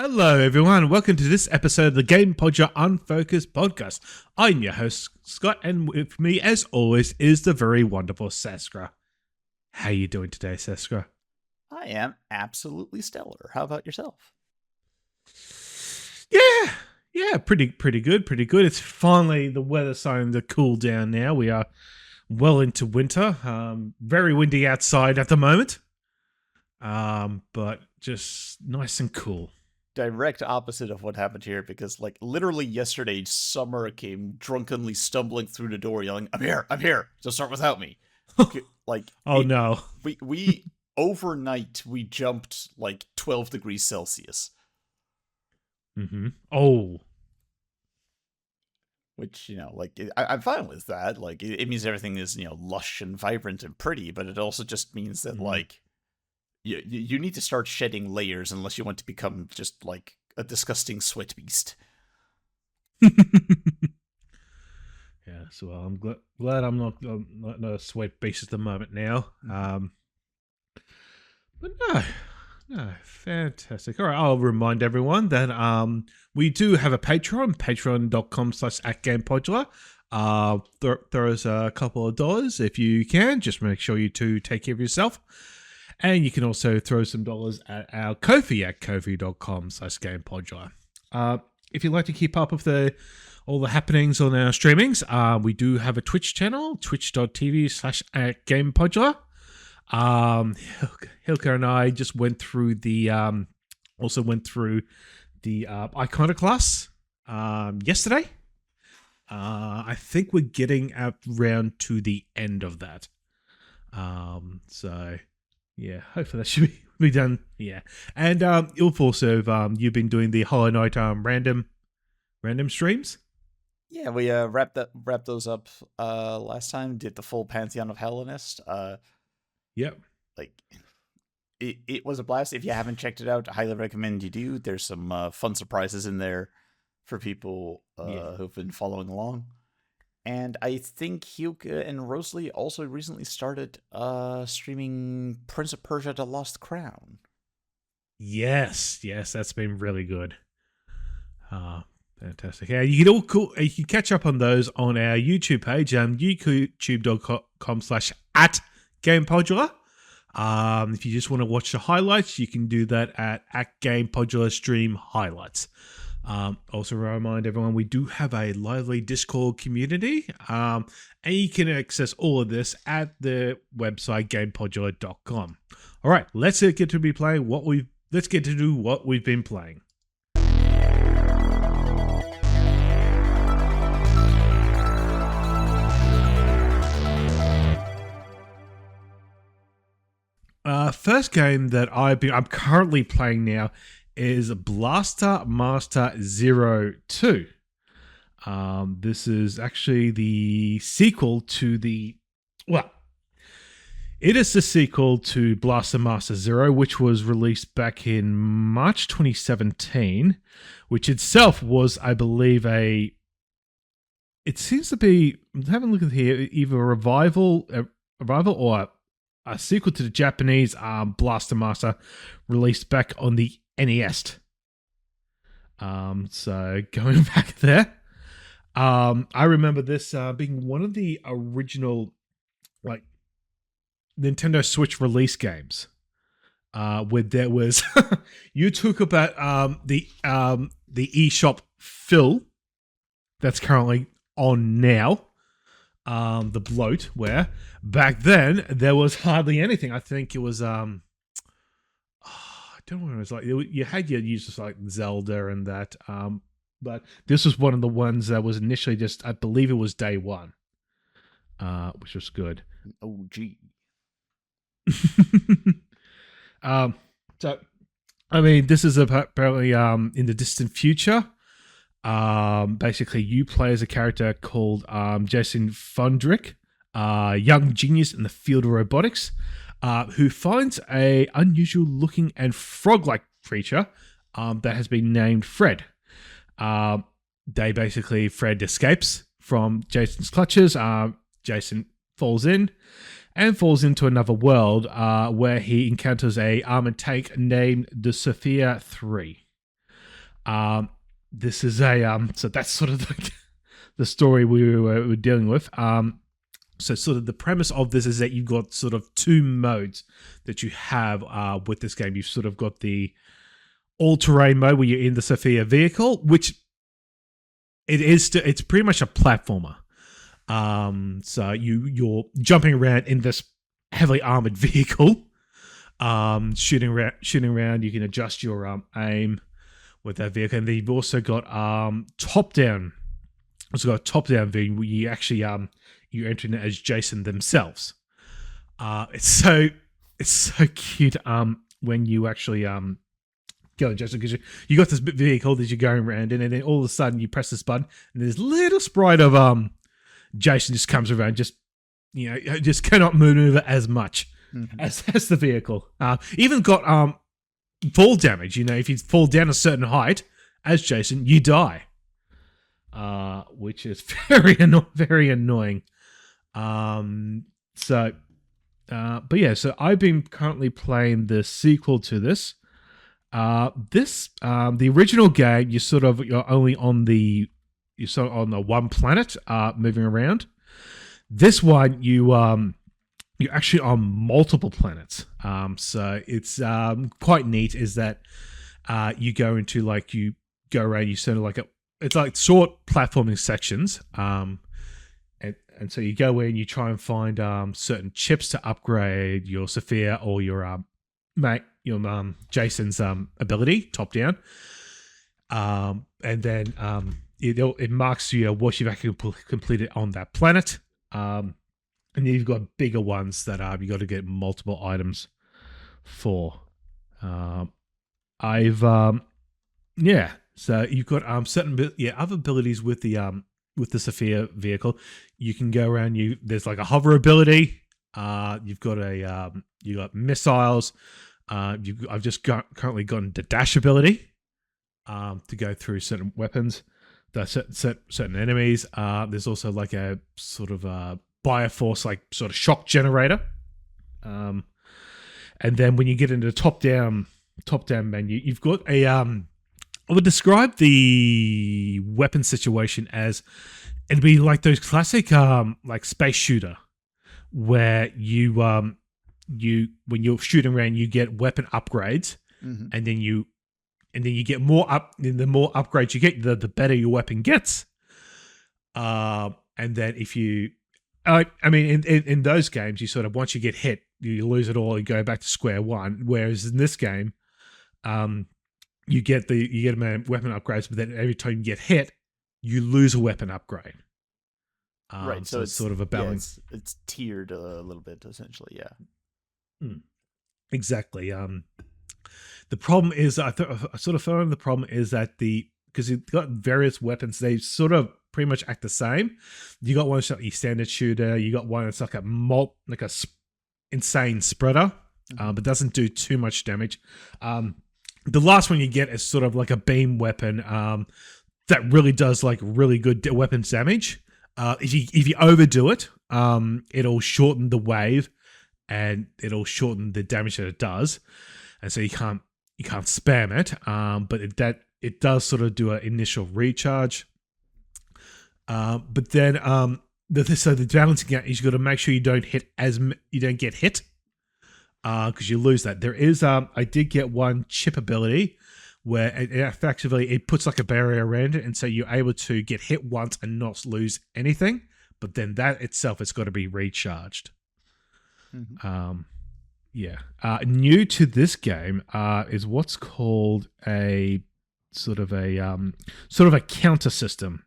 Hello, everyone. Welcome to this episode of the GamePodular Unfocused podcast. I'm your host, Scott, and with me, as always, is the very wonderful Seskra. How you doing today, Seskra? I am absolutely stellar. How about yourself? Yeah, pretty good. It's finally the weather's starting to cool down now. We are well into winter. Very windy outside at the moment, but just nice and cool. Direct opposite of what happened here, because literally yesterday, Summer came drunkenly stumbling through the door yelling, I'm here, don't start without me. No. We overnight, we jumped 12 degrees Celsius. Mm-hmm. Oh. Which, I'm fine with that. It means everything is, lush and vibrant and pretty, but it also just means that, You need to start shedding layers unless you want to become just a disgusting sweat beast. Yeah, so I'm glad I'm not a sweat beast at the moment now. But no, fantastic. All right, I'll remind everyone that we do have a Patreon, patreon.com/@GamePodular. Throw us a couple of dollars if you can. Just make sure you two take care of yourself. And you can also throw some dollars at our Ko-fi at kofi.com/GamePodular. If you'd like to keep up with all the happenings on our streamings, we do have a Twitch channel, twitch.tv/@GamePodular. Hilka and I just went through the Iconoclast yesterday. I think we're getting around to the end of that. So yeah, hopefully that should be done. Yeah, and you've been doing the Hollow Knight random streams. Yeah, we wrapped those up last time. Did the full Pantheon of Hellenist. Yep. It was a blast. If you haven't checked it out, I highly recommend you do. There's some fun surprises in there for people who've been following along. And I think Hilke and Rosalie also recently started streaming Prince of Persia: The Lost Crown. Yes, that's been really good. Fantastic. Yeah, you can catch up on those on our YouTube page, youtube.com/@GamePodular. If you just want to watch the highlights, you can do that at @GamePodular Stream Highlights. Also remind everyone, we do have a lively Discord community, and you can access all of this at the website GamePodular.com. All right, let's get to do what we've been playing. First game that I'm currently playing now is Blaster Master 02. This is actually the sequel to it is the sequel to Blaster Master 0, which was released back in March 2017, which itself was, I believe, it seems to be, I'm having a look at here, either a revival or a sequel to the Japanese Blaster Master released back on the NES. So going back there, I remember this being one of the original Nintendo Switch release games, where there was you talk about the eShop fill that's currently on now. The bloat, where back then there was hardly anything. I think it was I don't know what it was like. You had your uses like Zelda and that, but this was one of the ones that was initially just, I believe it was day one, which was good. Oh, gee. So, I mean, this is apparently in the distant future. Basically, you play as a character called Jason Fundrick, young genius in the field of robotics, who finds a unusual looking and frog-like creature that has been named Fred. Fred escapes from Jason's clutches. Jason falls into another world where he encounters a armored tank named the Sophia 3. This is so that's sort of the story we were dealing with. So sort of the premise of this is that you've got sort of two modes that you have with this game. You've sort of got the all-terrain mode where you're in the Sophia vehicle, which it's pretty much a platformer. So you're jumping around in this heavily armored vehicle, shooting around. You can adjust your aim with that vehicle, and then you've also got top-down. It's got a top-down view where you actually you're entering it as Jason themselves. It's so cute when you actually go and Jason, because you got this vehicle that you're going around in, and then all of a sudden you press this button, and this little sprite of Jason just comes around, just just cannot maneuver as much as the vehicle. Even got fall damage. If you fall down a certain height as Jason, you die. Which is very annoying. But yeah, so I've been currently playing the sequel to this. The original game, you're only on the one planet, moving around. This one, you're actually on multiple planets. So it's quite neat. Is that you go into you go around, you sort of it's like short platforming sections. And so you go in, you try and find certain chips to upgrade your Sophia or your Jason's ability top down. And then it marks you what you've actually completed on that planet. And then you've got bigger ones that you got to get multiple items for. So you've got certain other abilities with the Sophia vehicle. You can go around. There's like a hover ability. You've got you got missiles. I've just currently gotten the dash ability to go through certain weapons, certain enemies. There's also like a sort of a Bioforce sort of shock generator. And then when you get into the top down menu, you've got I would describe the weapon situation as it'd be like those classic space shooter where you when you're shooting around you get weapon upgrades, and then you get more up. The more upgrades you get, the better your weapon gets. And then if you in those games you sort of, once you get hit, you lose it all and go back to square one. Whereas in this game, you get weapon upgrades, but then every time you get hit, you lose a weapon upgrade. Right, so it's sort of a balance. Yeah, it's tiered a little bit, essentially. Yeah, exactly. The problem is, I sort of found the problem is that because you've got various weapons, they sort of pretty much act the same. You got one that's like your standard shooter. You got one that's like a insane spreader, but doesn't do too much damage. The last one you get is sort of like a beam weapon that really does really good weapons damage. If you overdo it, it'll shorten the wave and it'll shorten the damage that it does, and so you can't spam it. But it does sort of do an initial recharge. But then the balancing act is you got to make sure you don't get hit. Because you lose that. There is I did get one chip ability where it effectively it puts like a barrier around it, and so you're able to get hit once and not lose anything. But then that itself has got to be recharged. New to this game is what's called a sort of a counter system.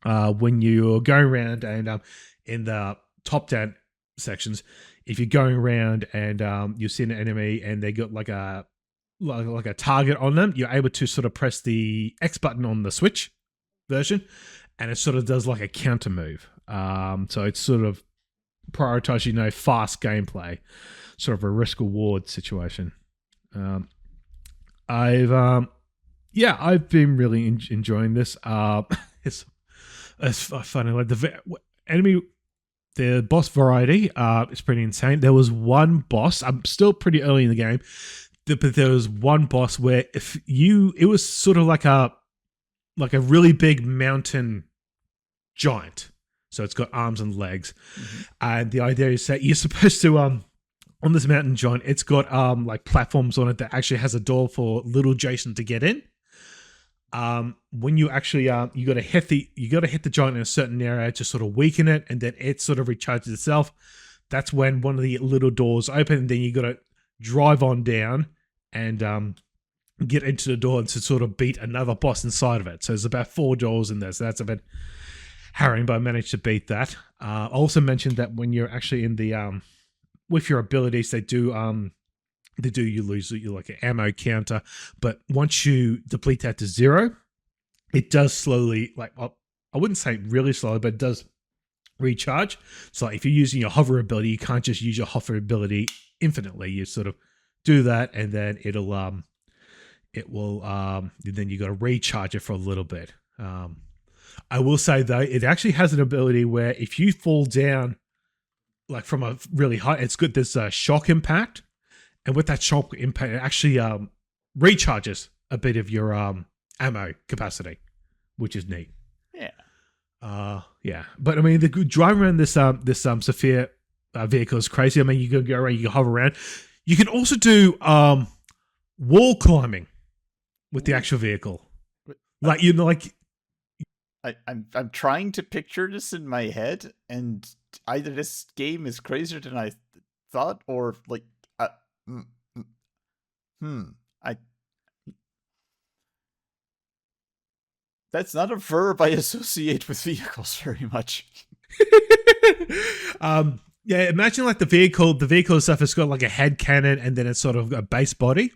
When you're going around and in the top down sections, if you're going around and you see an enemy and they got like a target on them, you're able to sort of press the X button on the Switch version, and it sort of does like a counter move. So it's sort of prioritize, fast gameplay, sort of a risk reward situation. I've been really enjoying this. It's funny, like the boss variety is pretty insane. There was one boss, I'm still pretty early in the game, but there was one boss where it was sort of like a really big mountain giant. So it's got arms and legs. Mm-hmm. And the idea is that you're supposed to on this mountain giant, it's got like platforms on it that actually has a door for little Jason to get in. When you actually you got to hit the giant in a certain area to sort of weaken it, and then it sort of recharges itself. That's when one of the little doors open, and then you got to drive on down and get into the door and to sort of beat another boss inside of it. So there's about 4 doors in there, so that's a bit harrowing, but I managed to beat that. I also mentioned that when you're actually in the with your abilities, they do you lose like an ammo counter, but once you deplete that to 0, it does slowly, like I wouldn't say really slowly, but it does recharge. So if you're using your hover ability, you can't just use your hover ability infinitely. You sort of do that, and then then you got to recharge it for a little bit. I will say though, it actually has an ability where if you fall down like from a really high, it's good. There's a shock impact, and with that shock impact, it actually recharges a bit of your ammo capacity, which is neat. Yeah. Yeah. But I mean, the driving around this Sophia vehicle is crazy. I mean, you can go around, you can hover around. You can also do wall climbing with the actual vehicle. Like I'm trying to picture this in my head, and either this game is crazier than I thought, or like, that's not a verb I associate with vehicles very much. Yeah, imagine like the vehicle stuff has got like a head cannon and then it's sort of a base body.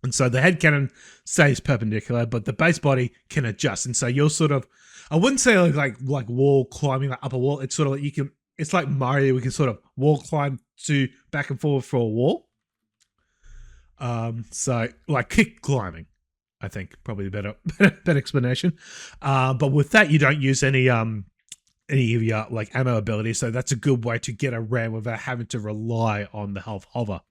And so the head cannon stays perpendicular, but the base body can adjust. And so you're sort of, I wouldn't say like wall climbing, like up a wall. It's sort of like it's like Mario, we can sort of wall climb to back and forward for a wall. So like kick climbing, I think probably the better explanation. But with that, you don't use any of your like ammo abilities, so that's a good way to get around without having to rely on the health hover.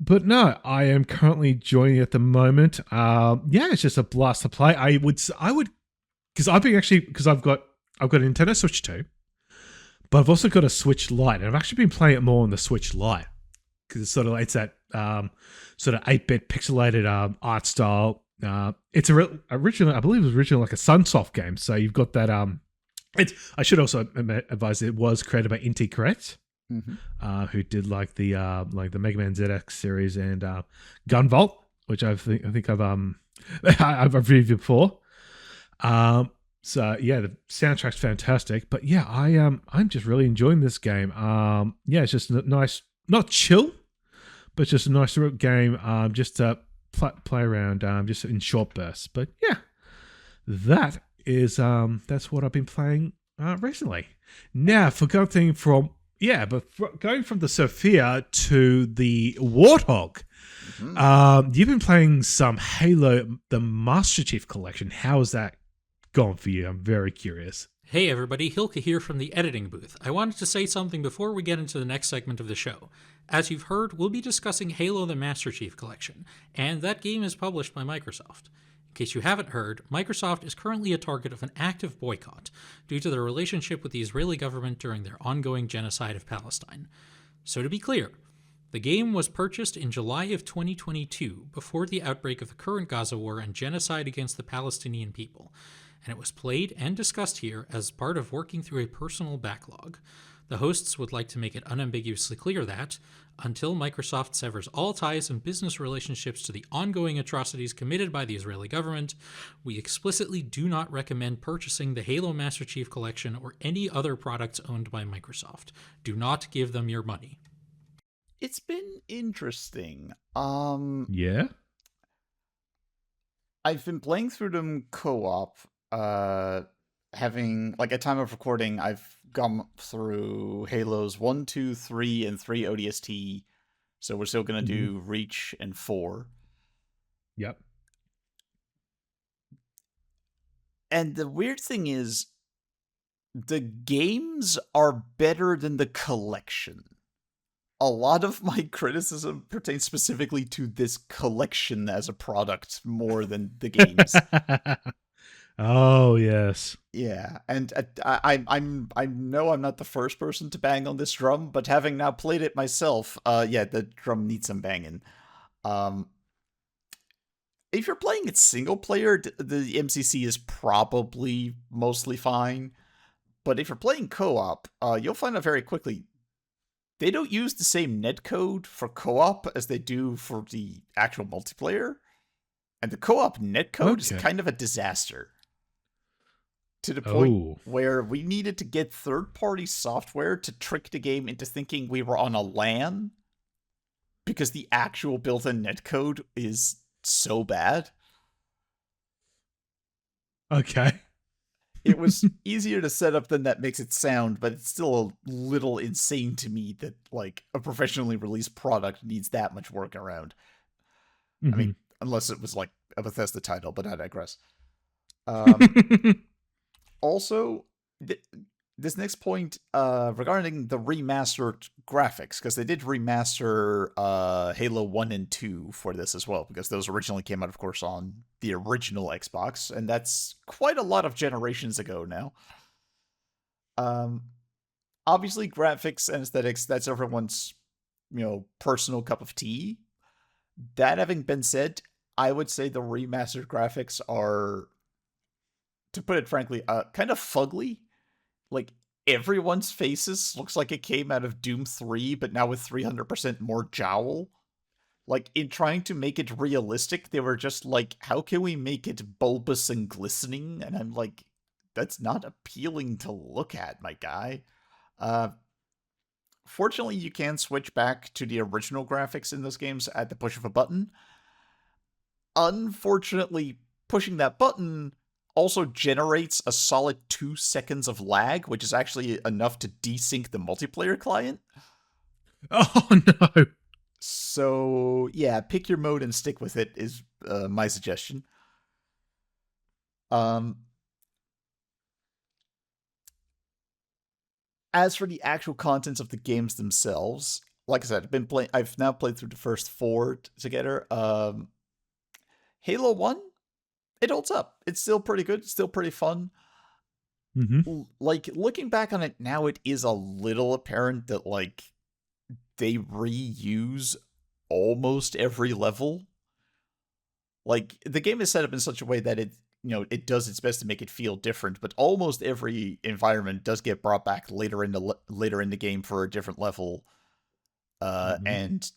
But no, I am currently joining at the moment. Yeah, it's just a blast to play. I would because I've got a Nintendo Switch 2, but I've also got a Switch Lite, and I've actually been playing it more on the Switch Lite because it's that sort of 8-bit pixelated art style. It's originally, I believe it was originally like a Sunsoft game. So you've got that. I should also advise it was created by Inti Correct, who did like the Mega Man ZX series and Gunvolt, which I think I've reviewed before. So yeah, the soundtrack's fantastic. But yeah, I'm just really enjoying this game. Yeah, it's just nice, not chill, but just a nice game. Just to play around just in short bursts. But yeah, that's what I've been playing recently. Now, going from the Sophia to the Warthog, you've been playing some Halo, the Master Chief Collection. How has that gone for you? I'm very curious. Hey everybody, Hilke here from the editing booth. I wanted to say something before we get into the next segment of the show. As you've heard, we'll be discussing Halo the Master Chief Collection, and that game is published by Microsoft. In case you haven't heard, Microsoft is currently a target of an active boycott due to their relationship with the Israeli government during their ongoing genocide of Palestine. So to be clear, the game was purchased in July of 2022, before the outbreak of the current Gaza War and genocide against the Palestinian people, and it was played and discussed here as part of working through a personal backlog. The hosts would like to make it unambiguously clear that, until Microsoft severs all ties and business relationships to the ongoing atrocities committed by the Israeli government, we explicitly do not recommend purchasing the Halo Master Chief Collection or any other products owned by Microsoft. Do not give them your money. It's been interesting. Yeah? I've been playing through them co-op. Having, like, at time of recording, I've gone through Halos 1, 2, 3, and 3 ODST, so we're still going to do Reach and 4. Yep. And the weird thing is, the games are better than the collection. a lot of my criticism pertains specifically to this collection as a product more than the games. Oh yes. Yeah, and I know I'm not the first person to bang on this drum, but having now played it myself, yeah, the drum needs some banging. If you're playing it single player, the MCC is probably mostly fine. But if you're playing co-op, you'll find out very quickly they don't use the same netcode for co-op as they do for the actual multiplayer. And the co-op netcode is kind of a disaster. To the point where we needed to get third-party software to trick the game into thinking we were on a LAN, because the actual built-in netcode is so bad. Okay. It was easier to set up than that makes it sound, but it's still a little insane to me that, like, a professionally released product needs that much work around. I mean, unless it was, like, a Bethesda title, but I digress. Also, this next point regarding the remastered graphics, because they did remaster Halo 1 and 2 for this as well, because those originally came out, of course, on the original Xbox, and that's quite a lot of generations ago now. Obviously, graphics and aesthetics, that's everyone's, personal cup of tea. That having been said, I would say the remastered graphics are, to put it frankly, kind of fugly. Like, everyone's faces looks like it came out of Doom 3, but now with 300% more jowl. Like, in trying to make it realistic, they were just like, how can we make it bulbous and glistening? And I'm like, that's not appealing to look at, my guy. Fortunately, you can switch back to the original graphics in those games at the push of a button. Unfortunately, pushing that button also generates a solid 2 seconds of lag, which is actually enough to desync the multiplayer client. Oh no. So, yeah, pick your mode and stick with it is my suggestion. As for the actual contents of the games themselves, like I said, I've now played through the first 4 together. Halo 1, it holds up. It's still pretty good. It's still pretty fun. Like, looking back on it now, it is a little apparent that, like, they reuse almost every level. Like, the game is set up in such a way that it does its best to make it feel different, but almost every environment does get brought back later in the game for a different level. And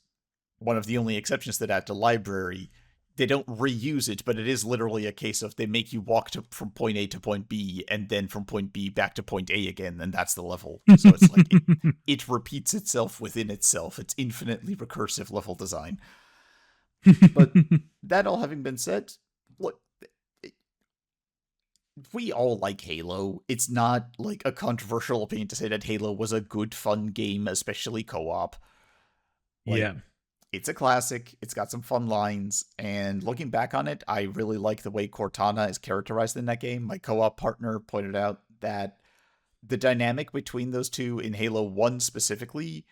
one of the only exceptions to that, the library, they don't reuse it, but it is literally a case of they make you walk from point A to point B, and then from point B back to point A again, and that's the level. So it's like, it repeats itself within itself. It's infinitely recursive level design. But that all having been said, look, we all like Halo. It's not, like, a controversial opinion to say that Halo was a good, fun game, especially co-op. Like, yeah. It's a classic, it's got some fun lines, and looking back on it, I really like the way Cortana is characterized in that game. My co-op partner pointed out that the dynamic between those two in Halo 1 specifically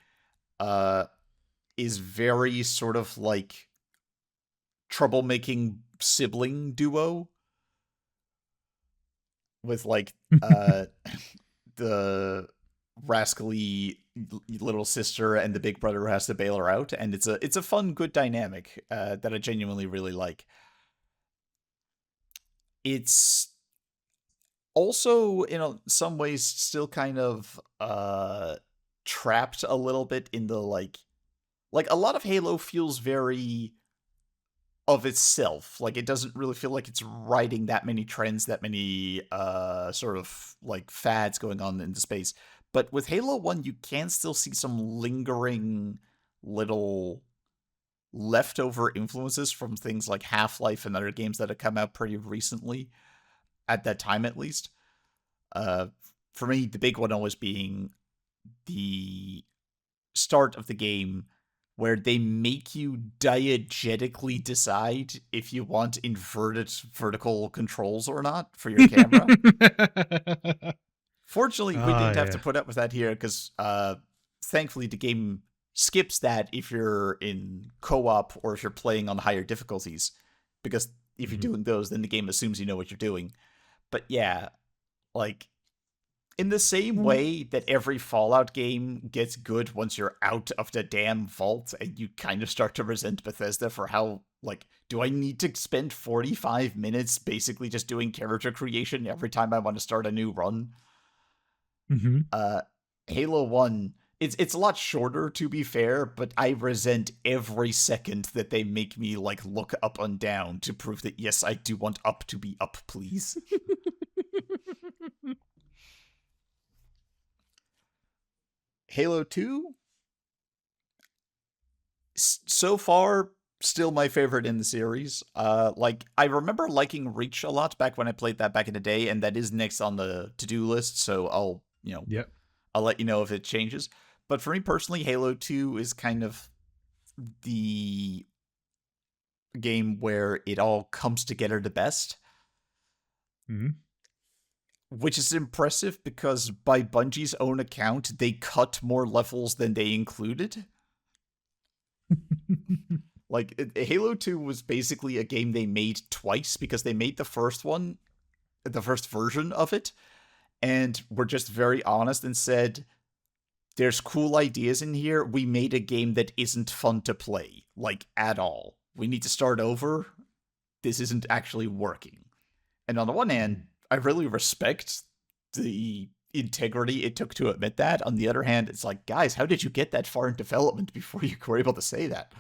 is very sort of like troublemaking sibling duo. With, like, the rascally little sister and the big brother who has to bail her out, and it's a fun, good dynamic that I genuinely really like. It's also, in some ways, still kind of trapped a little bit in the, like a lot of Halo feels very of itself. Like, it doesn't really feel like it's riding that many trends, that many sort of, like, fads going on in the space. But with Halo 1, you can still see some lingering little leftover influences from things like Half-Life and other games that have come out pretty recently, at that time at least. For me, the big one always being the start of the game, where they make you diegetically decide if you want inverted vertical controls or not for your camera. Fortunately, we didn't have to put up with that here, because thankfully the game skips that if you're in co-op or if you're playing on higher difficulties, because if you're doing those, then the game assumes you know what you're doing. But yeah, like, in the same way that every Fallout game gets good once you're out of the damn vault and you kind of start to resent Bethesda for how, like, do I need to spend 45 minutes basically just doing character creation every time I want to start a new run? Halo 1, it's a lot shorter, to be fair, but I resent every second that they make me, like, look up and down to prove that, yes, I do want up to be up, please. Halo 2, so far, still my favorite in the series. Like, I remember liking Reach a lot back when I played that back in the day, and that is next on the to-do list, so I'll let you know if it changes. But for me personally, Halo 2 is kind of the game where it all comes together the best. Which is impressive because by Bungie's own account, they cut more levels than they included. Like, Halo 2 was basically a game they made twice because they made the first one, the first version of it, and were just very honest and said, there's cool ideas in here. We made a game that isn't fun to play, like, at all. We need to start over. This isn't actually working. And on the one hand, I really respect the integrity it took to admit that. On the other hand, it's like, guys, how did you get that far in development before you were able to say that?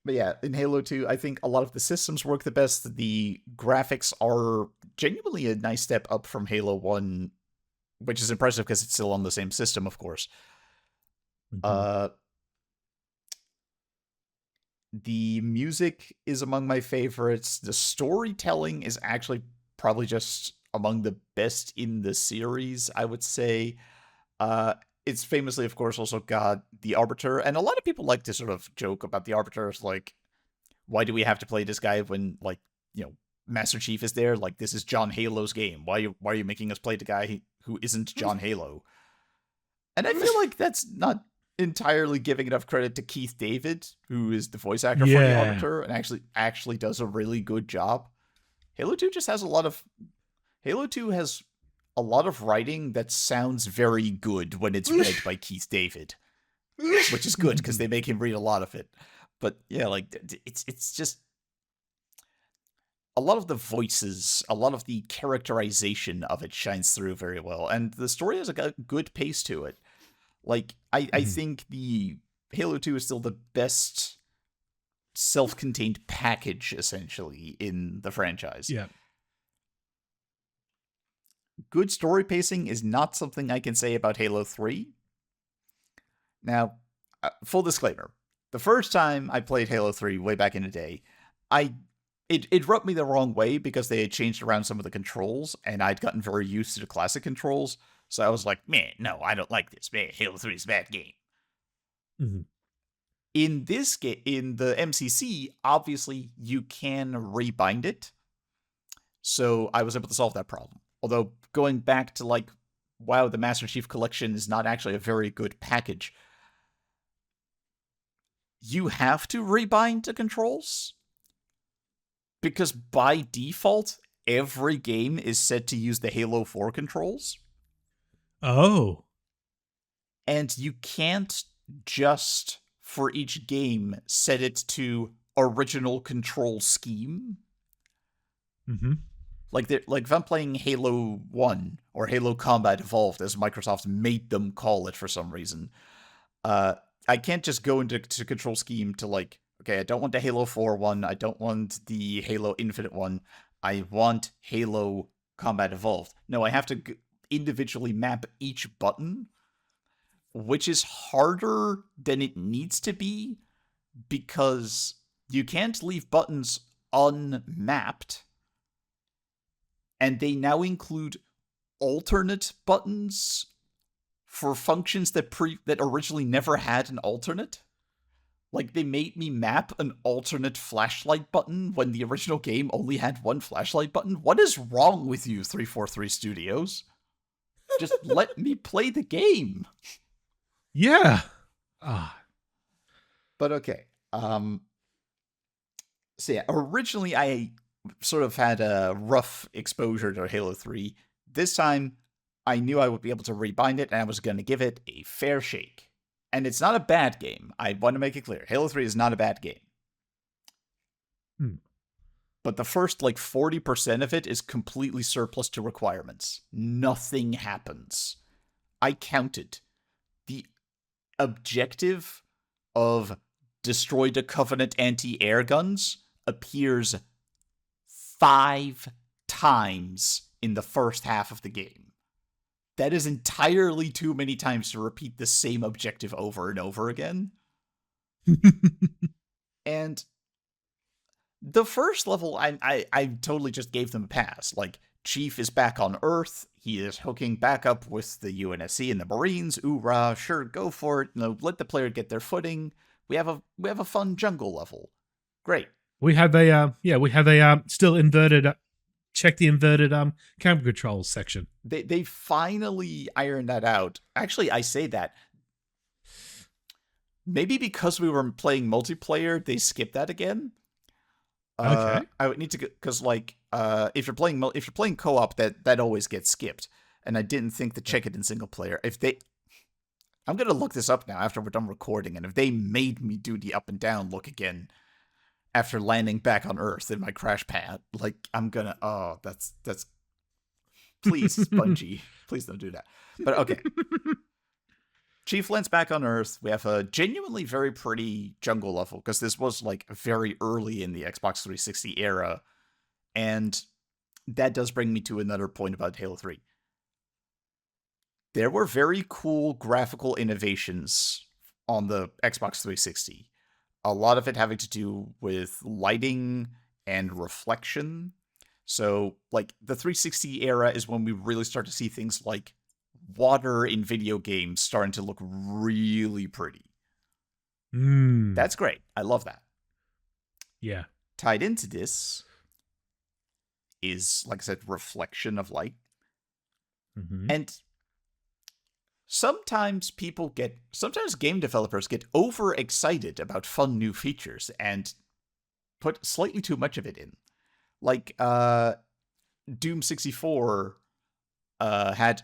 But yeah, in Halo 2, I think a lot of the systems work the best. The graphics are genuinely a nice step up from Halo 1, which is impressive because it's still on the same system, of course. The music is among my favorites. The storytelling is actually probably just among the best in the series, I would say. It's famously, of course, also got the Arbiter, and a lot of people like to sort of joke about the Arbiter. It's like, why do we have to play this guy when, like, Master Chief is there? Like, this is John Halo's game. Why are you making us play the guy who isn't John Halo? And I feel like that's not entirely giving enough credit to Keith David, who is the voice actor for the Arbiter, and actually does a really good job. Halo 2 just has Halo 2 has a lot of writing that sounds very good when it's read by Keith David, which is good because they make him read a lot of it. But yeah, like, it's just a lot of the voices, a lot of the characterization of it shines through very well, and the story has a good pace to it. Like, I think the Halo 2 is still the best self-contained package, essentially, in the franchise. Yeah. Good story pacing is not something I can say about Halo 3. Now, full disclaimer. The first time I played Halo 3 way back in the day, it rubbed me the wrong way because they had changed around some of the controls, and I'd gotten very used to the classic controls. So I was like, man, no, I don't like this. Man, Halo 3 is a bad game. In this game, in the MCC, obviously you can rebind it. So I was able to solve that problem. Although going back to, like, wow, the Master Chief Collection is not actually a very good package. You have to rebind the controls because by default, every game is set to use the Halo 4 controls. Oh. And you can't just, for each game, set it to original control scheme. Like, if I'm playing Halo 1, or Halo Combat Evolved, as Microsoft made them call it for some reason, I can't just go into control scheme to, like, okay, I don't want the Halo 4 one, I don't want the Halo Infinite one, I want Halo Combat Evolved. No, I have to individually map each button, which is harder than it needs to be, because you can't leave buttons unmapped, and they now include alternate buttons for functions that originally never had an alternate. Like, they made me map an alternate flashlight button when the original game only had one flashlight button. What is wrong with you, 343 Studios? Just let me play the game. Yeah. But okay. So yeah, originally I sort of had a rough exposure to Halo 3. This time, I knew I would be able to rebind it, and I was going to give it a fair shake. And it's not a bad game. I want to make it clear. Halo 3 is not a bad game. But the first, 40% of it is completely surplus to requirements. Nothing happens. I counted. The objective of destroy the Covenant anti-air guns appears 5 times in the first half of the game. That is entirely too many times to repeat the same objective over and over again. And the first level, I totally just gave them a pass. Chief is back on Earth. He is hooking back up with the UNSC and the Marines. Oorah, sure, go for it. Let the player get their footing. We have a fun jungle level. Great. We have a still inverted. Check the inverted camera controls section. They finally ironed that out. Actually, I say that. Maybe because we were playing multiplayer, they skipped that again. Okay. I would need to, because if you're playing co-op, that always gets skipped, and I didn't think to check it in single player. I'm gonna look this up now after we're done recording, and if they made me do the up and down look again after landing back on Earth in my crash pad, I'm gonna, that's please, Bungie, please don't do that. But okay. Chief lands back on Earth. We have a genuinely very pretty jungle level, because this was very early in the Xbox 360 era. And that does bring me to another point about Halo 3. There were very cool graphical innovations on the Xbox 360. A lot of it having to do with lighting and reflection. So, the 360 era is when we really start to see things like water in video games starting to look really pretty. That's great. I love that. Yeah. Tied into this is, like I said, reflection of light. Mm-hmm. And sometimes game developers get overexcited about fun new features and put slightly too much of it in. Doom 64 had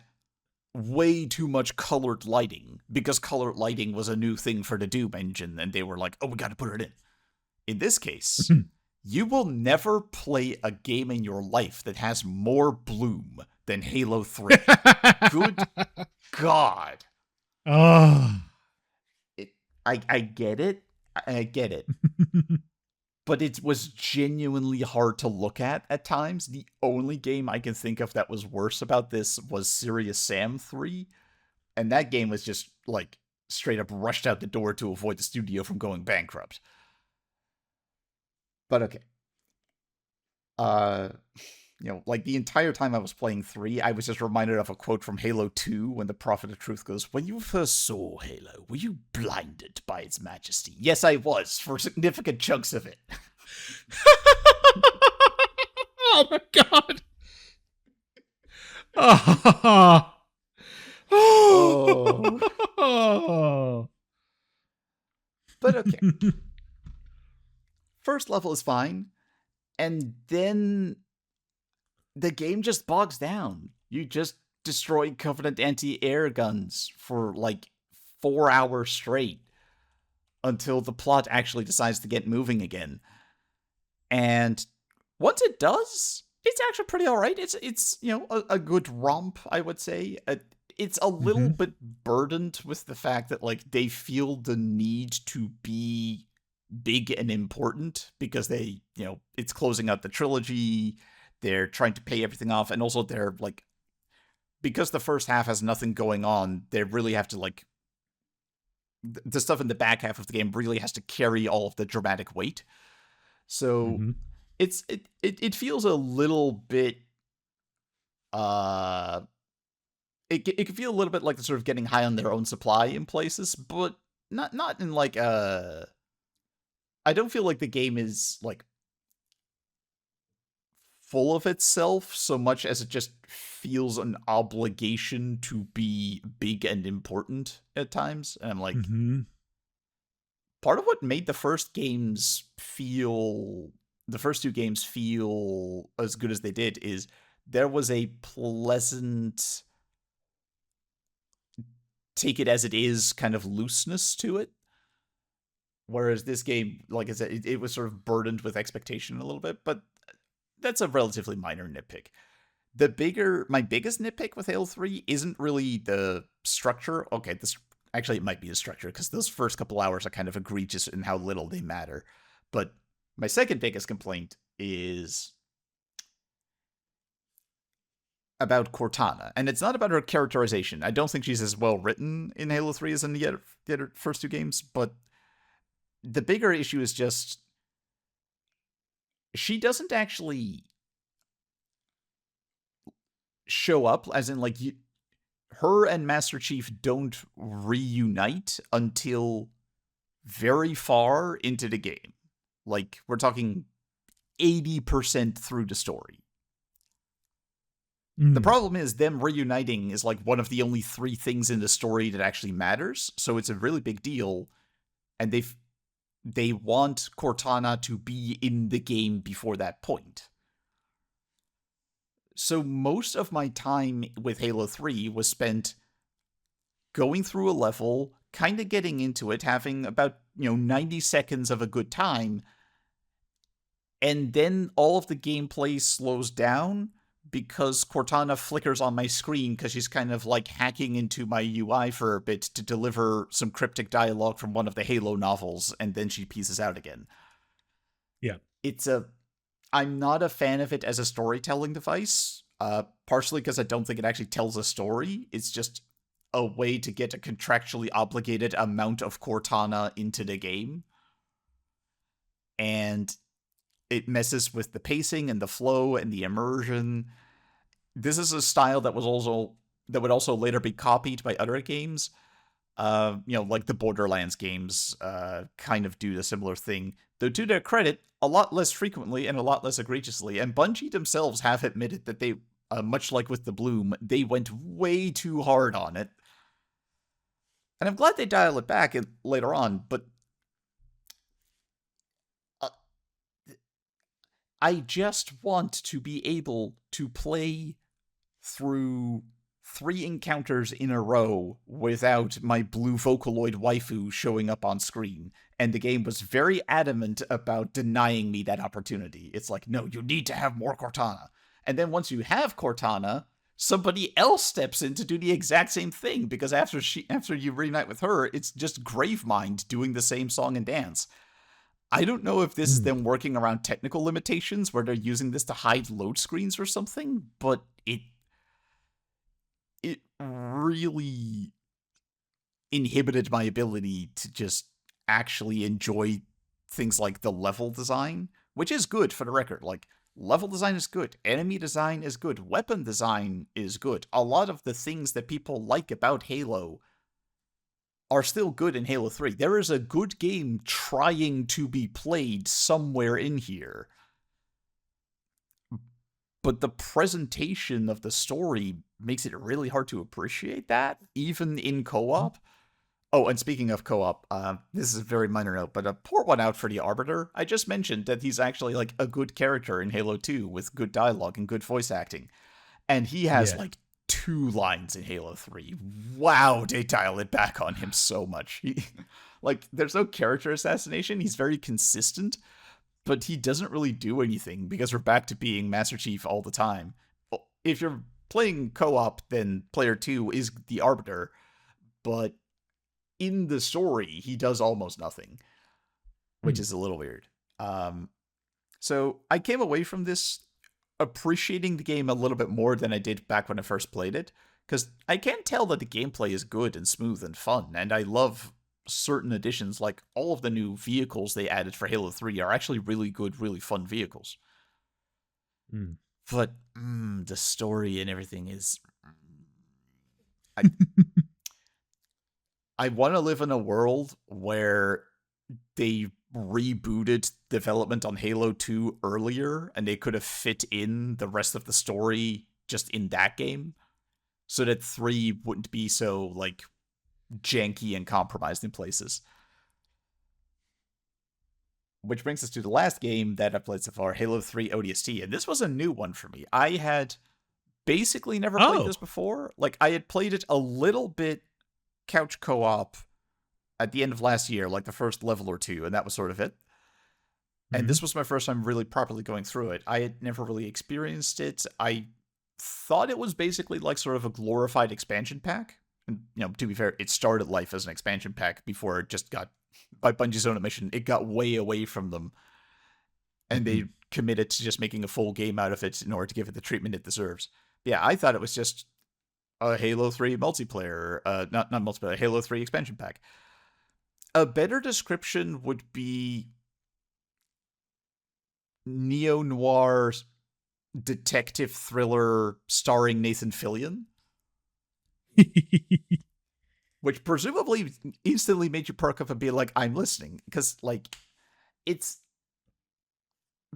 way too much colored lighting, because colored lighting was a new thing for the Doom engine, and they were like, oh, we gotta put it in. In this case, you will never play a game in your life that has more bloom than Halo 3. Good God. Oh. I get it. I get it. But it was genuinely hard to look at times. The only game I can think of that was worse about this was Serious Sam 3. And that game was just, straight up rushed out the door to avoid the studio from going bankrupt. But okay. The entire time I was playing 3, I was just reminded of a quote from Halo 2 when the Prophet of Truth goes, "When you first saw Halo, were you blinded by its majesty?" Yes, I was, for significant chunks of it. Oh my God. Oh. Oh. But okay. First level is fine, and then the game just bogs down. You just destroy Covenant anti-air guns for 4 hours straight until the plot actually decides to get moving again. And once it does, it's actually pretty alright. It's a good romp, I would say. It's a little bit burdened with the fact that they feel the need to be big and important, because they, it's closing out the trilogy. They're trying to pay everything off, and also they're because the first half has nothing going on, they really have to the stuff in the back half of the game really has to carry all of the dramatic weight. So it feels a little bit it can feel a little bit like they're sort of getting high on their own supply in places, but not in I don't feel like the game is full of itself so much as it just feels an obligation to be big and important at times. And I'm like, part of what made the first two games feel as good as they did is there was a pleasant take it as it is kind of looseness to it. Whereas this game, like I said, it was sort of burdened with expectation a little bit, but that's a relatively minor nitpick. My biggest nitpick with Halo 3 isn't really the structure. Okay, actually it might be the structure, because those first couple hours are kind of egregious in how little they matter. But my second biggest complaint is about Cortana, and it's not about her characterization. I don't think she's as well written in Halo 3 as in the other first two games, but the bigger issue is just she doesn't actually show up, as in, like, her and Master Chief don't reunite until very far into the game. Like, we're talking 80% through the story. The problem is them reuniting is like one of the only 3 things in the story that actually matters, so it's a really big deal, and they want Cortana to be in the game before that point. So most of my time with Halo 3 was spent going through a level, kind of getting into it, having about 90 seconds of a good time, and then all of the gameplay slows down because Cortana flickers on my screen because she's kind of like hacking into my UI for a bit to deliver some cryptic dialogue from one of the Halo novels, and then she pieces out again. Yeah. I'm not a fan of it as a storytelling device, partially because I don't think it actually tells a story. It's just a way to get a contractually obligated amount of Cortana into the game. And it messes with the pacing and the flow and the immersion. This is a style that would also later be copied by other games. Like the Borderlands games kind of do a similar thing. Though to their credit, a lot less frequently and a lot less egregiously. And Bungie themselves have admitted that they, much like with the Bloom, they went way too hard on it. And I'm glad they dial it back later on, but I just want to be able to play through 3 encounters in a row without my blue Vocaloid waifu showing up on screen. And the game was very adamant about denying me that opportunity. It's like, no, you need to have more Cortana. And then once you have Cortana, somebody else steps in to do the exact same thing, because after you reunite with her, it's just Gravemind doing the same song and dance. I don't know if this is them working around technical limitations where they're using this to hide load screens or something, but it really inhibited my ability to just actually enjoy things like the level design, which is good, for the record. Like, level design is good, enemy design is good, weapon design is good. A lot of the things that people like about Halo are still good in Halo 3. There is a good game trying to be played somewhere in here. But the presentation of the story makes it really hard to appreciate that, even in co-op. Oh, and speaking of co-op, this is a very minor note, but pour one out for the Arbiter. I just mentioned that he's actually like a good character in Halo 2 with good dialogue and good voice acting. And he has like 2 lines in Halo 3. Wow, they dial it back on him so much. There's no character assassination. He's very consistent, but he doesn't really do anything because we're back to being Master Chief all the time. If you're playing co-op, then player 2 is the Arbiter, but in the story, he does almost nothing, which is a little weird. So I came away from this appreciating the game a little bit more than I did back when I first played it, because I can tell that the gameplay is good and smooth and fun, and I love certain additions. Like, all of the new vehicles they added for Halo 3 are actually really good, really fun vehicles. But the story and everything is... I want to live in a world where they rebooted development on Halo 2 earlier, and they could have fit in the rest of the story just in that game, so that 3 wouldn't be so, like, janky and compromised in places. Which brings us to the last game that I've played so far, Halo 3 ODST, and this was a new one for me. I had basically never played this before. Like, I had played it a little bit couch co-op at the end of last year, like the first level or two, and that was sort of it. And this was my first time really properly going through it. I had never really experienced it. I thought it was basically like sort of a glorified expansion pack. And, you know, to be fair, it started life as an expansion pack before it just got, by Bungie's own admission, it got way away from them. And they committed to just making a full game out of it in order to give it the treatment it deserves. But yeah, I thought it was just a Halo 3 multiplayer, not multiplayer, Halo 3 expansion pack. A better description would be neo-noir detective thriller starring Nathan Fillion. Which presumably instantly made you perk up and be like, I'm listening. Because, like, it's...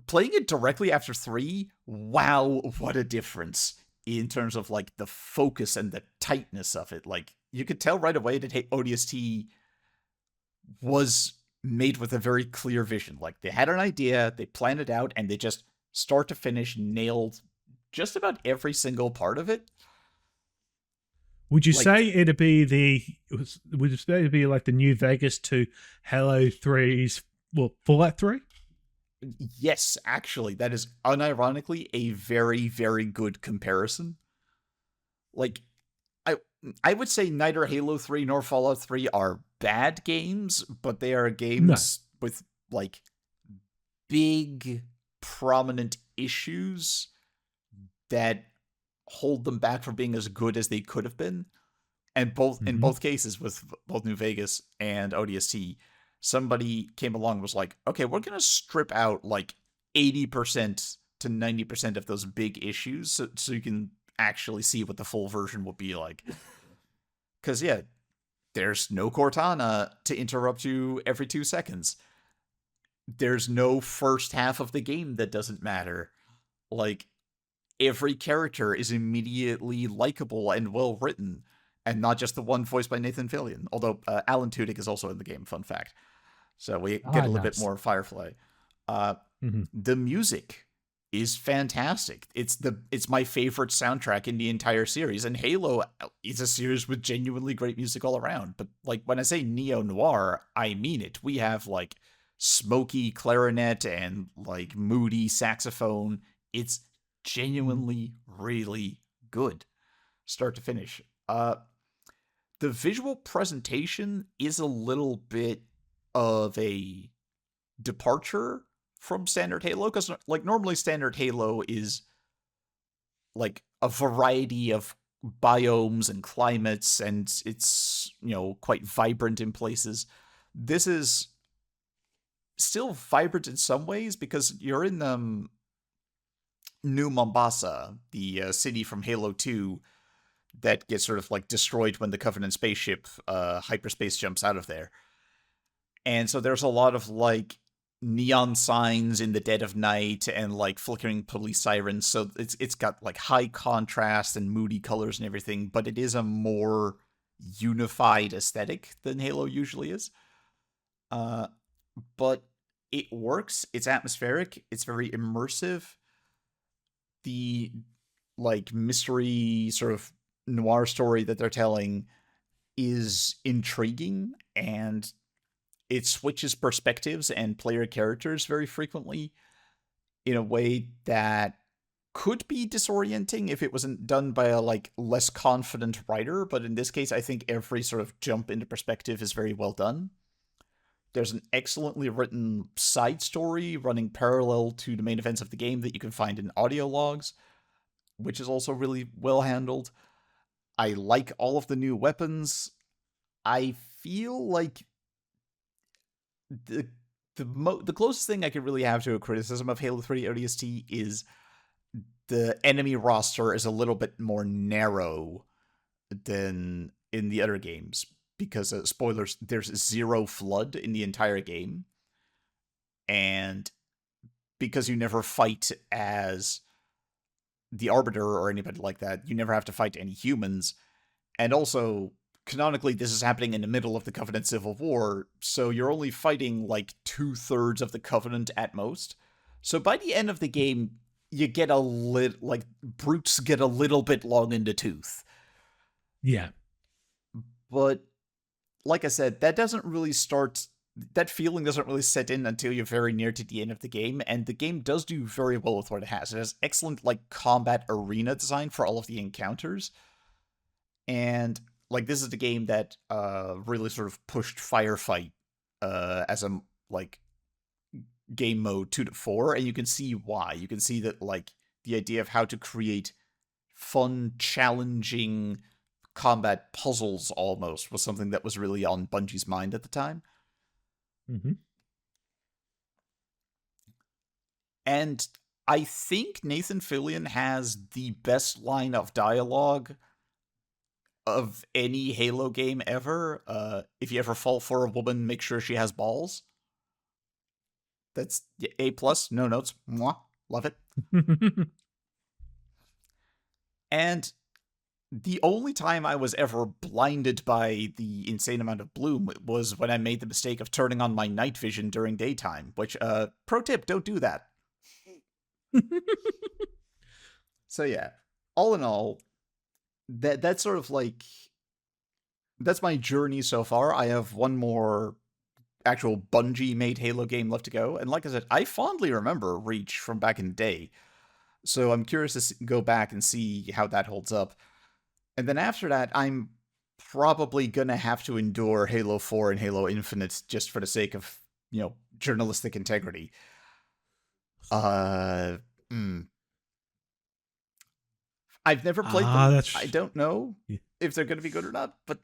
Playing it directly after 3, wow, what a difference in terms of, like, the focus and the tightness of it. Like, you could tell right away that ODST was made with a very clear vision. Like, they had an idea, they planned it out, and they just, start to finish, nailed just about every single part of it. Would you say it'd be would you say it'd be like the New Vegas to Halo 3's, well, Fallout 3? Yes, actually, that is unironically a very, very good comparison. Like, I would say neither Halo 3 nor Fallout 3 are bad games, but they are games with, like, big, prominent issues that hold them back from being as good as they could have been. And in both cases, with both New Vegas and ODST, somebody came along and was like, okay, we're going to strip out like 80% to 90% of those big issues so you can actually see what the full version will be like. Because, yeah, there's no Cortana to interrupt you every 2 seconds. There's no first half of the game that doesn't matter. Like, every character is immediately likable and well written, and not just the one voiced by Nathan Fillion. Although Alan Tudyk is also in the game, fun fact. So we get a little bit more Firefly. The music is fantastic. It's my favorite soundtrack in the entire series, and Halo is a series with genuinely great music all around. But like when I say neo-noir, I mean it. We have like smoky clarinet and like moody saxophone. It's genuinely really good, start to finish. The visual presentation is a little bit of a departure from standard Halo, because like normally standard Halo is like a variety of biomes and climates, and it's, you know, quite vibrant in places. This is still vibrant in some ways because you're in New Mombasa, the city from Halo 2 that gets sort of like destroyed when the Covenant spaceship hyperspace jumps out of there. And so there's a lot of like neon signs in the dead of night and like flickering police sirens. So it's got like high contrast and moody colors and everything, but it is a more unified aesthetic than Halo usually is. But it works. It's atmospheric. It's very immersive. The like mystery sort of noir story that they're telling is intriguing, and it switches perspectives and player characters very frequently in a way that could be disorienting if it wasn't done by a like less confident writer. But in this case, I think every sort of jump into perspective is very well done. There's an excellently written side story running parallel to the main events of the game that you can find in audio logs, which is also really well handled. I like all of the new weapons. I feel like the closest thing I could really have to a criticism of Halo 3 ODST is the enemy roster is a little bit more narrow than in the other games. because, spoilers, there's zero flood in the entire game. And because you never fight as the Arbiter or anybody like that, you never have to fight any humans. And also, canonically, this is happening in the middle of the Covenant Civil War, so you're only fighting like 2/3 of the Covenant at most. So by the end of the game, you get brutes get a little bit long in the tooth. Yeah. But like I said, that feeling doesn't really set in until you're very near to the end of the game, and the game does do very well with what it has. It has excellent combat arena design for all of the encounters. And this is the game that really sort of pushed Firefight as a game mode 2 to 4, and you can see why. You can see that the idea of how to create fun, challenging combat puzzles almost was something that was really on Bungie's mind at the time. Mm-hmm. And I think Nathan Fillion has the best line of dialogue of any Halo game ever. If you ever fall for a woman, make sure she has balls. That's A+, no notes. Mwah. Love it. And the only time I was ever blinded by the insane amount of bloom was when I made the mistake of turning on my night vision during daytime, which, pro tip, don't do that. So yeah, all in all, that's sort of that's my journey so far. I have one more actual Bungie-made Halo game left to go, and like I said, I fondly remember Reach from back in the day, so I'm curious to go back and see how that holds up. And then after that, I'm probably gonna have to endure Halo 4 and Halo Infinite just for the sake of, journalistic integrity. I've never played them. I don't know if they're gonna be good or not, but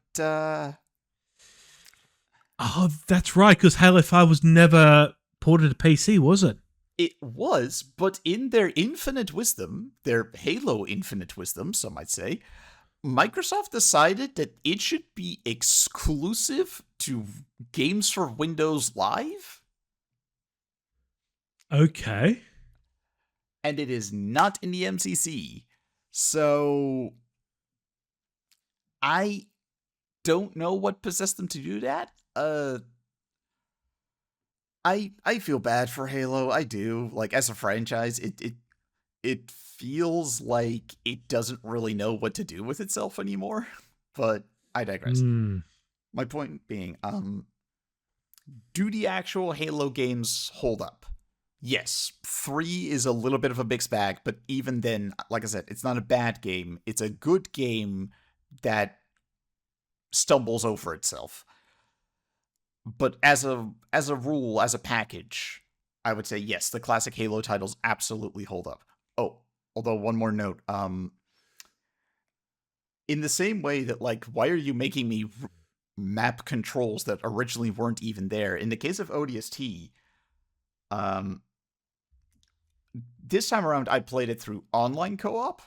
oh, that's right, because Halo 5 was never ported to PC, was it? It was, but in their infinite wisdom, their Halo infinite wisdom, some might say, Microsoft decided that it should be exclusive to games for Windows Live. Okay. And it is not in the MCC. So I don't know what possessed them to do that. I feel bad for Halo. I do. As a franchise, it feels like it doesn't really know what to do with itself anymore. But I digress. My point being, do the actual Halo games hold up? Yes, 3 is a little bit of a mixed bag, but even then, like I said, it's not a bad game. It's a good game that stumbles over itself. But as a rule, as a package, I would say yes, the classic Halo titles absolutely hold up. Oh, although one more note. In the same way that, why are you making me map controls that originally weren't even there? In the case of ODST, this time around, I played it through online co-op.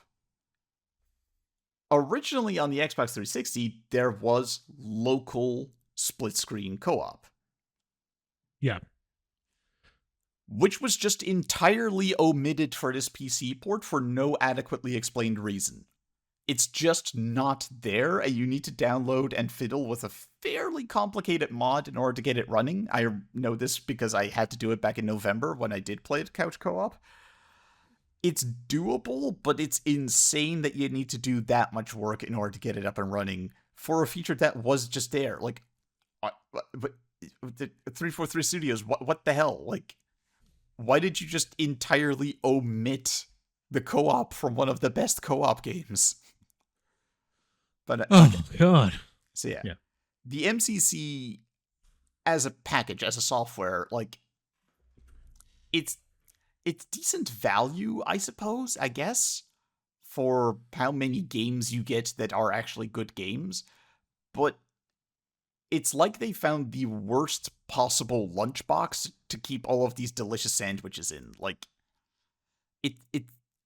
Originally on the Xbox 360, there was local split-screen co-op. Yeah. Which was just entirely omitted for this PC port for no adequately explained reason. It's just not there, and you need to download and fiddle with a fairly complicated mod in order to get it running. I know this because I had to do it back in November when I did play it couch co-op. It's doable, but it's insane that you need to do that much work in order to get it up and running for a feature that was just there. But 343 Studios, what the hell? Why did you just entirely omit the co-op from one of the best co-op games? But God. So yeah, the MCC as a package, as a software, it's decent value, I suppose, I guess, for how many games you get that are actually good games. But it's like they found the worst possible lunchbox to keep all of these delicious sandwiches in.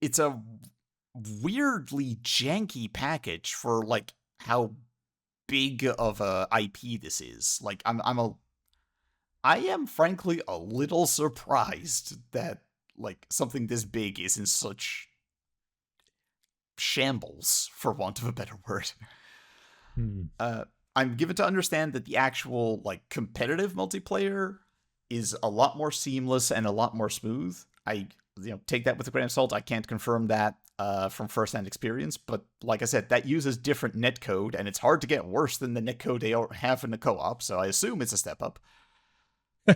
It's a weirdly janky package for how big of a IP this is. Like, I am frankly a little surprised that like something this big is in such shambles, for want of a better word. I'm given to understand that the actual like competitive multiplayer is a lot more seamless and a lot more smooth. I take that with a grain of salt. I can't confirm that from first-hand experience, but like I said, that uses different netcode, and it's hard to get worse than the netcode they have in the co-op. So I assume it's a step up.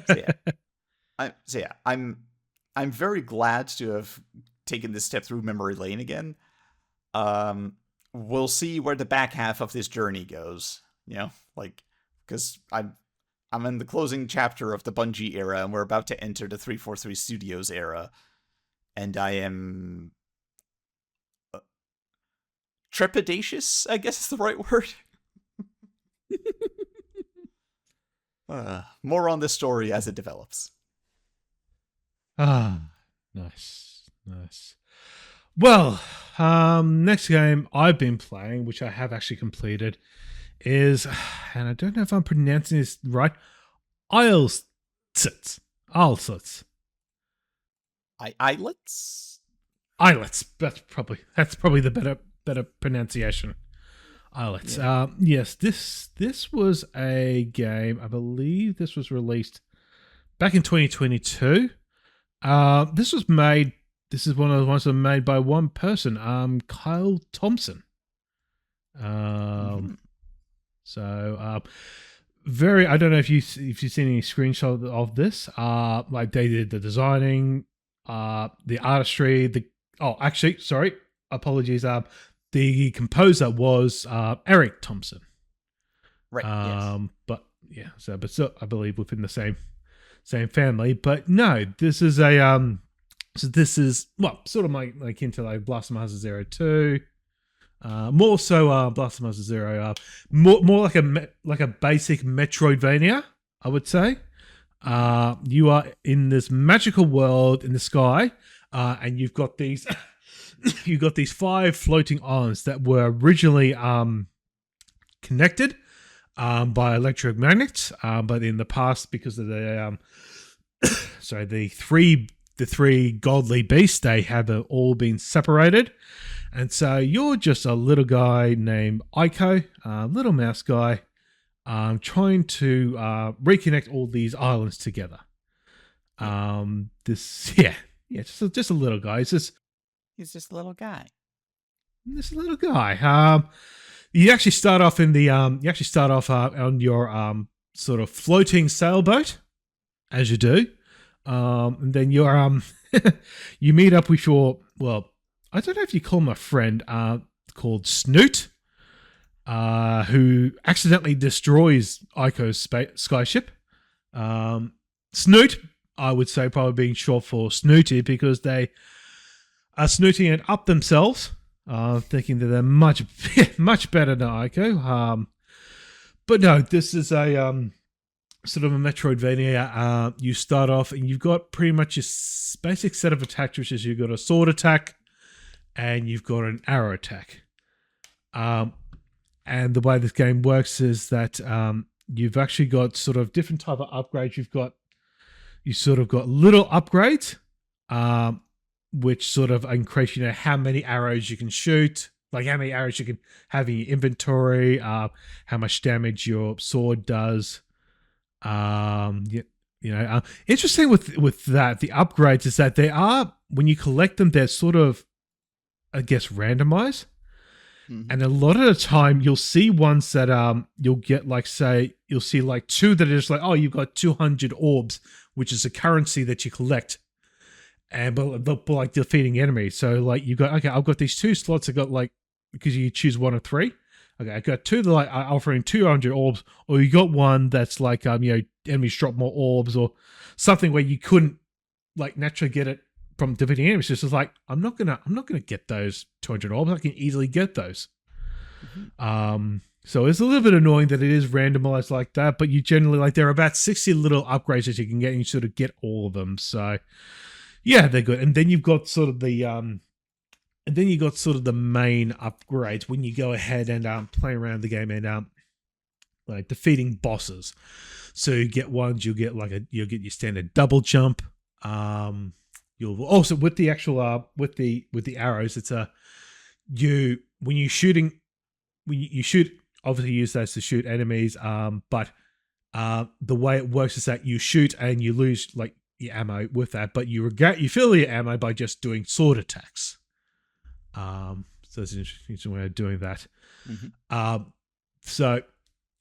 So yeah, I'm very glad to have taken this step through memory lane again. We'll see where the back half of this journey goes. Like, because I'm in the closing chapter of the Bungie era, and we're about to enter the 343 Studios era, and I am trepidatious, I guess is the right word. More on this story as it develops. Nice. Well, next game I've been playing, which I have actually completed, is, and I don't know if I'm pronouncing this right, Islets. Islets? Islets. That's probably the better pronunciation. Islets. Yeah. Yes, this was a game. I believe this was released back in 2022. This is one of the ones that are made by one person, Kyle Thompson. So, very. I don't know if you've seen any screenshots of this. Like they did the designing, the artistry. Apologies. The composer was Eric Thompson. Right. Yes. But yeah. But still, I believe within the same family. But no, this is a So this is sort of like into like Blast Master Zero 2. More so Blast Master Zero, more like a basic Metroidvania, I would say. You are in this magical world in the sky, and you've got these 5 floating islands that were originally connected by electromagnets, but in the past, because of the the three godly beasts, they have all been separated. And so you're just a little guy named Aiko, little mouse guy, trying to reconnect all these islands together. Just a little guy. He's just a little guy. This little guy. You actually start off on your sort of floating sailboat, as you do. And then you're you meet up with your, I don't know if you call him a friend, called Snoot, who accidentally destroys Aiko's skyship. Snoot, I would say, probably being short for Snooty, because they are snooting it up themselves, thinking that they're much better than Aiko. But no, this is a sort of a Metroidvania. You start off and you've got pretty much your basic set of attacks, which is you've got a sword attack and you've got an arrow attack. And the way this game works is that you've actually got sort of different type of upgrades. You sort of got little upgrades, which sort of increase, how many arrows you can shoot, like how many arrows you can have in your inventory, how much damage your sword does. Interesting with that, the upgrades is that they are, when you collect them, they're sort of, I guess, randomized. Mm-hmm. And a lot of the time you'll see ones that you'll get, like, say, you'll see like 2 that are just like, oh, you've got 200 orbs, which is a currency that you collect, and but like defeating enemies. So like you've got, okay, I've got these 2 slots. I got, like, because you choose 1 of 3. Okay, I got 2 that like are offering 200 orbs, or you got one that's like enemies drop more orbs, or something where you couldn't like naturally get it from defeating enemies. It's just like, I'm not gonna get those 200 orbs. I can easily get those. Mm-hmm. So it's a little bit annoying that it is randomized like that, but you generally, like, there are about 60 little upgrades that you can get, and you sort of get all of them. So yeah, they're good. And then you've got sort of the main upgrades when you go ahead and play around the game. And like defeating bosses. So you get ones, you'll get your standard double jump. You'll also with the actual with the arrows, it's when you shoot, obviously use those to shoot enemies. But the way it works is that you shoot and you lose like your ammo with that, but you fill your ammo by just doing sword attacks. So it's an interesting way of doing that. Mm-hmm. So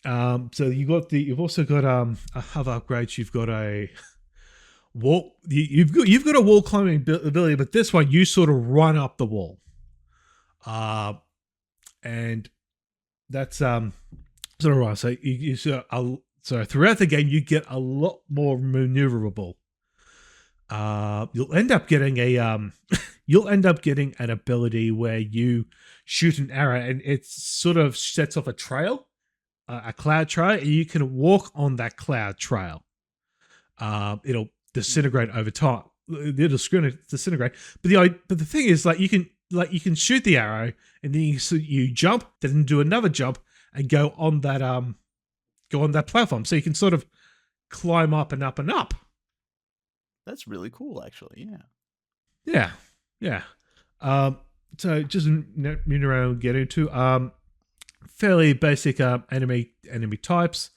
you've also got other upgrades. You've got a wall. You've got a wall climbing ability, but this one you sort of run up the wall. And that's sort of right. So so throughout the game you get a lot more maneuverable. You'll end up getting an ability where you shoot an arrow and it sort of sets off a trail, a cloud trail, and you can walk on that cloud trail. It'll disintegrate over time. It'll disintegrate. But the thing is, like you can shoot the arrow and then you jump, then do another jump and go on that platform. So you can sort of climb up and up and up. That's really cool, actually. Yeah. Yeah. So just moving around, get into fairly basic enemy types.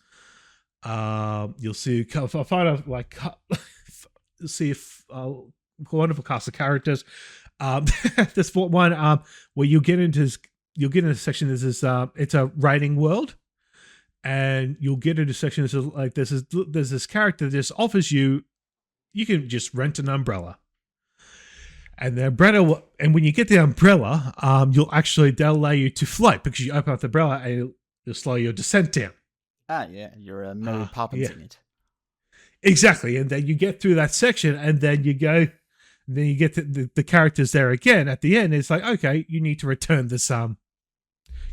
You'll see a wonderful cast of characters. This one where you'll get into a section. It's a raiding world, and you'll get into a section. There's this character that just offers you can just rent an umbrella. And the umbrella, and when you get the umbrella, they'll allow you to float because you open up the umbrella and it'll slow your descent down. Yeah, you're Mary Poppins in it. Exactly, and then you get through that section, and then you get the characters there again at the end. It's like, okay, you need to return this. You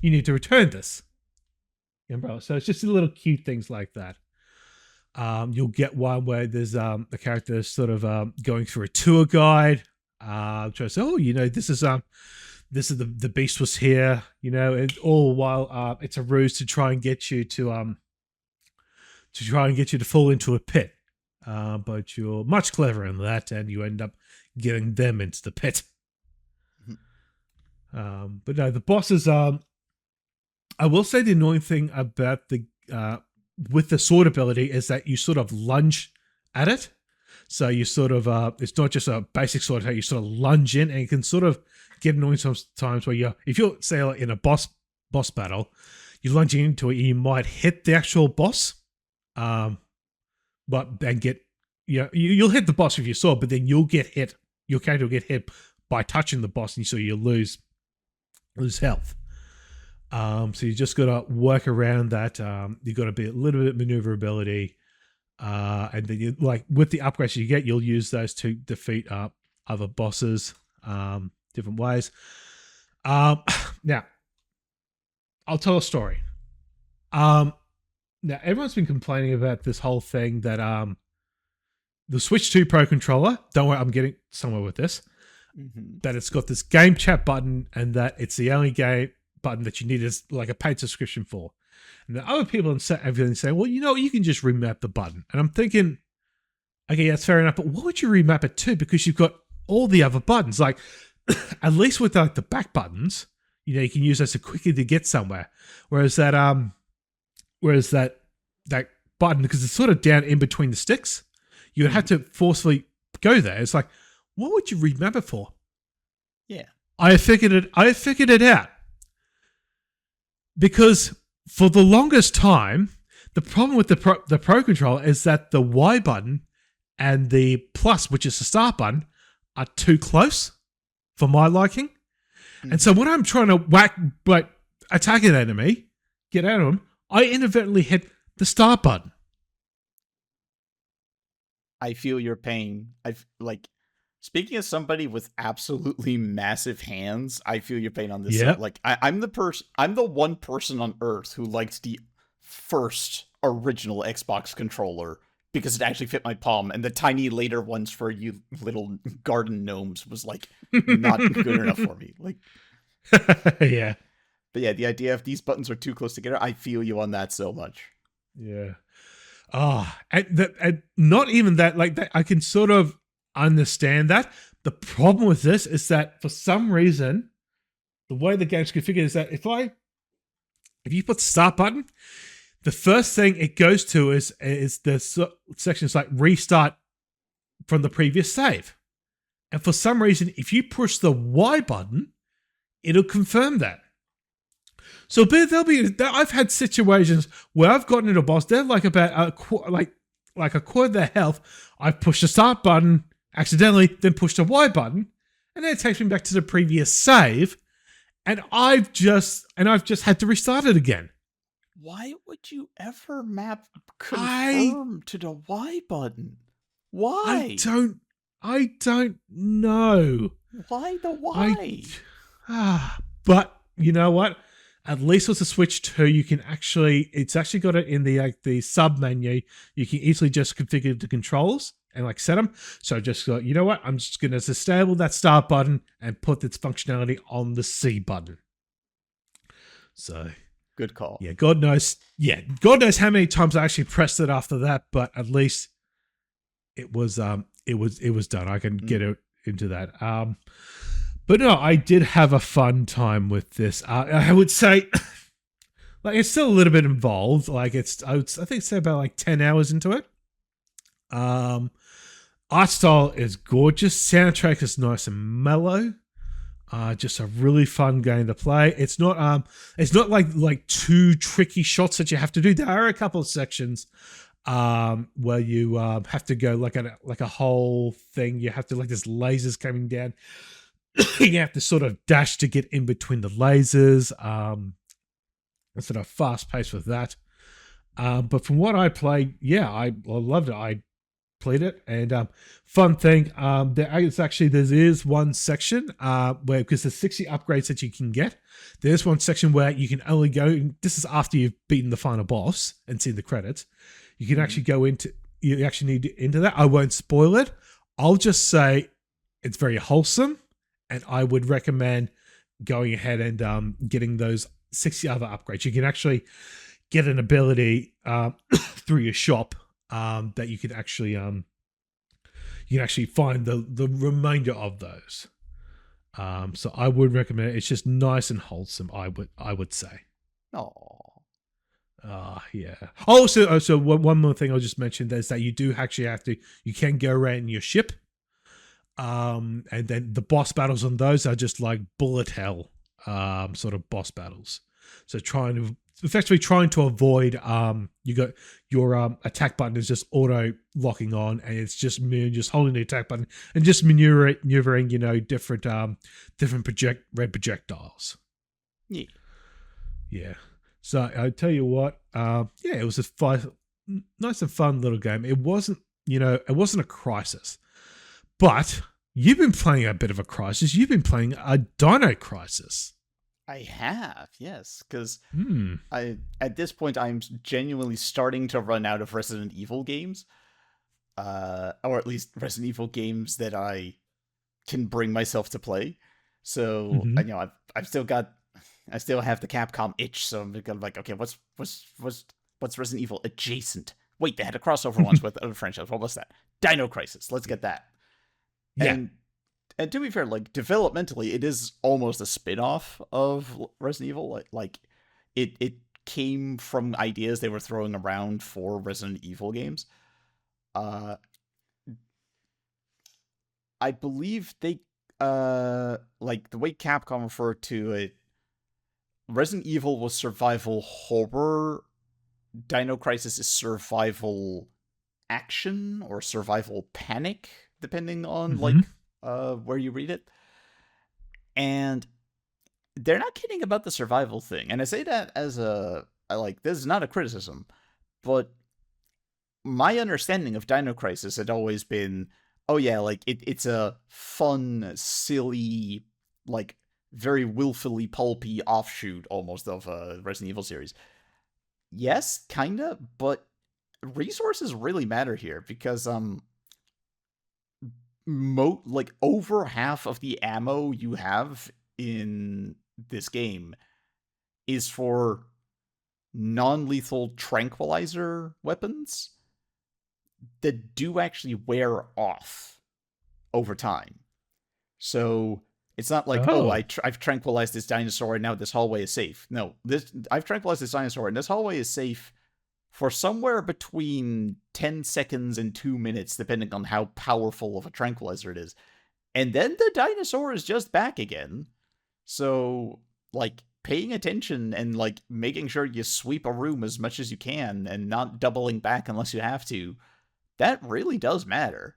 need to return this umbrella. So it's just little cute things like that. You'll get one where there's a character sort of going through a tour guide. Trying to say, this is the beast was here, and all while it's a ruse to try and get you to fall into a pit. But you're much cleverer than that, and you end up getting them into the pit. But no, the bosses. I will say the annoying thing about with the sword ability is that you sort of lunge at it. So you sort of, it's not just a basic sword attack, you sort of lunge in, and you can sort of get annoying sometimes where if you're, say, like in a boss battle, you're lunging into it, you might hit the actual boss, but then you'll hit the boss with your sword, but then your character will get hit by touching the boss, and so you'll lose health. So you just got to work around that. You've got to be a little bit maneuverability. And then with the upgrades you get, you'll use those to defeat other bosses different ways. Now, I'll tell a story. Now, everyone's been complaining about this whole thing that the Switch 2 Pro controller, don't worry, I'm getting somewhere with this, that it's got this game chat button and that it's the only game button that you need is like a paid subscription for. And the other people have been saying, well, you can just remap the button. And I'm thinking, okay, that's fair enough, but what would you remap it to? Because you've got all the other buttons. Like, at least with like the back buttons, you can use those to quickly to get somewhere. Whereas that button, because it's sort of down in between the sticks, you would have to forcefully go there. It's like, what would you remap it for? Yeah, I figured it out. Because for the longest time, the problem with the Pro controller is that the Y button and the plus, which is the start button, are too close for my liking. And so when I'm trying to attack an enemy, get out of him, I inadvertently hit the start button. I feel your pain. Speaking as somebody with absolutely massive hands, I feel your pain on this. Yep. I'm the one person on Earth who liked the first original Xbox controller because it actually fit my palm, and the tiny later ones for you little garden gnomes was not good enough for me. Yeah. But yeah, the idea of these buttons are too close together, I feel you on that so much. Yeah. And not even that, like that, I can sort of understand that. The problem with this is that for some reason, the way the game's configured is that if you put start button, the first thing it goes to is the sections like restart from the previous save. And for some reason, if you push the Y button, it'll confirm that. So I've had situations where I've gotten into a boss, they're like about a quarter of their health. I've pushed the start button accidentally, then pushed the Y button, and then it takes me back to the previous save, and I've just had to restart it again. Why would you ever map confirm to the Y button? Why? I don't know. Why the Y? But you know what? At least with the Switch 2, you can it's actually got it in the sub menu. You can easily just configure the controls and set them. So just go, you know what? I'm just going to disable that start button and put its functionality on the C button. So good call. Yeah, God knows how many times I actually pressed it after that, but at least it was done. I can get it into that. But no, I did have a fun time with this. I would say, it's still a little bit involved. I think say about 10 hours into it. Art style is gorgeous. Soundtrack is nice and mellow. Just a really fun game to play. It's not like too tricky shots that you have to do. There are a couple of sections where you have to go like a whole thing. You have to there's lasers coming down. You have to sort of dash to get in between the lasers. It's sort of fast paced with that. But from what I played, I loved it. I played it, and fun thing, there is one section where, because there's 60 upgrades that you can get, there's one section where you can only go. This is after you've beaten the final boss and seen the credits. You can actually go into. You actually need into that. I won't spoil it. I'll just say it's very wholesome. And I would recommend going ahead and getting those 60 other upgrades. You can actually get an ability through your shop that you can actually find the remainder of those. So I would recommend it. It's just nice and wholesome. I would say. Oh. Yeah. Also, one more thing I'll just mention is that you do actually you can go around in your ship. And then the boss battles on those are just like bullet hell sort of boss battles. So trying to avoid you got your attack button is just auto locking on, and it's just holding the attack button and just maneuvering different red projectiles. Yeah. So I tell you what, it was a nice and fun little game. It wasn't a crisis. But you've been playing a bit of a crisis. You've been playing a Dino Crisis. I have, yes, because at this point I'm genuinely starting to run out of Resident Evil games, or at least Resident Evil games that I can bring myself to play. So I still have the Capcom itch. So I'm kind of like, okay, what's Resident Evil adjacent? Wait, they had a crossover once with other franchises. What was that? Dino Crisis. Let's get that. Yeah. And to be fair, developmentally, it is almost a spin-off of Resident Evil. It came from ideas they were throwing around for Resident Evil games. I believe they the way Capcom referred to it, Resident Evil was survival horror. Dino Crisis is survival action or survival panic, depending on where you read it. And they're not kidding about the survival thing. And I say that as this is not a criticism, but my understanding of Dino Crisis had always been, it's a fun, silly, very willfully pulpy offshoot almost of a Resident Evil series. Yes, kinda, but resources really matter here because over half of the ammo you have in this game is for non-lethal tranquilizer weapons that do actually wear off over time. So it's not like, I've tranquilized this dinosaur and now this hallway is safe. No, I've tranquilized this dinosaur and this hallway is safe for somewhere between 10 seconds and 2 minutes, depending on how powerful of a tranquilizer it is. And then the dinosaur is just back again. So, like, paying attention and, like, making sure you sweep a room as much as you can and not doubling back unless you have to, that really does matter.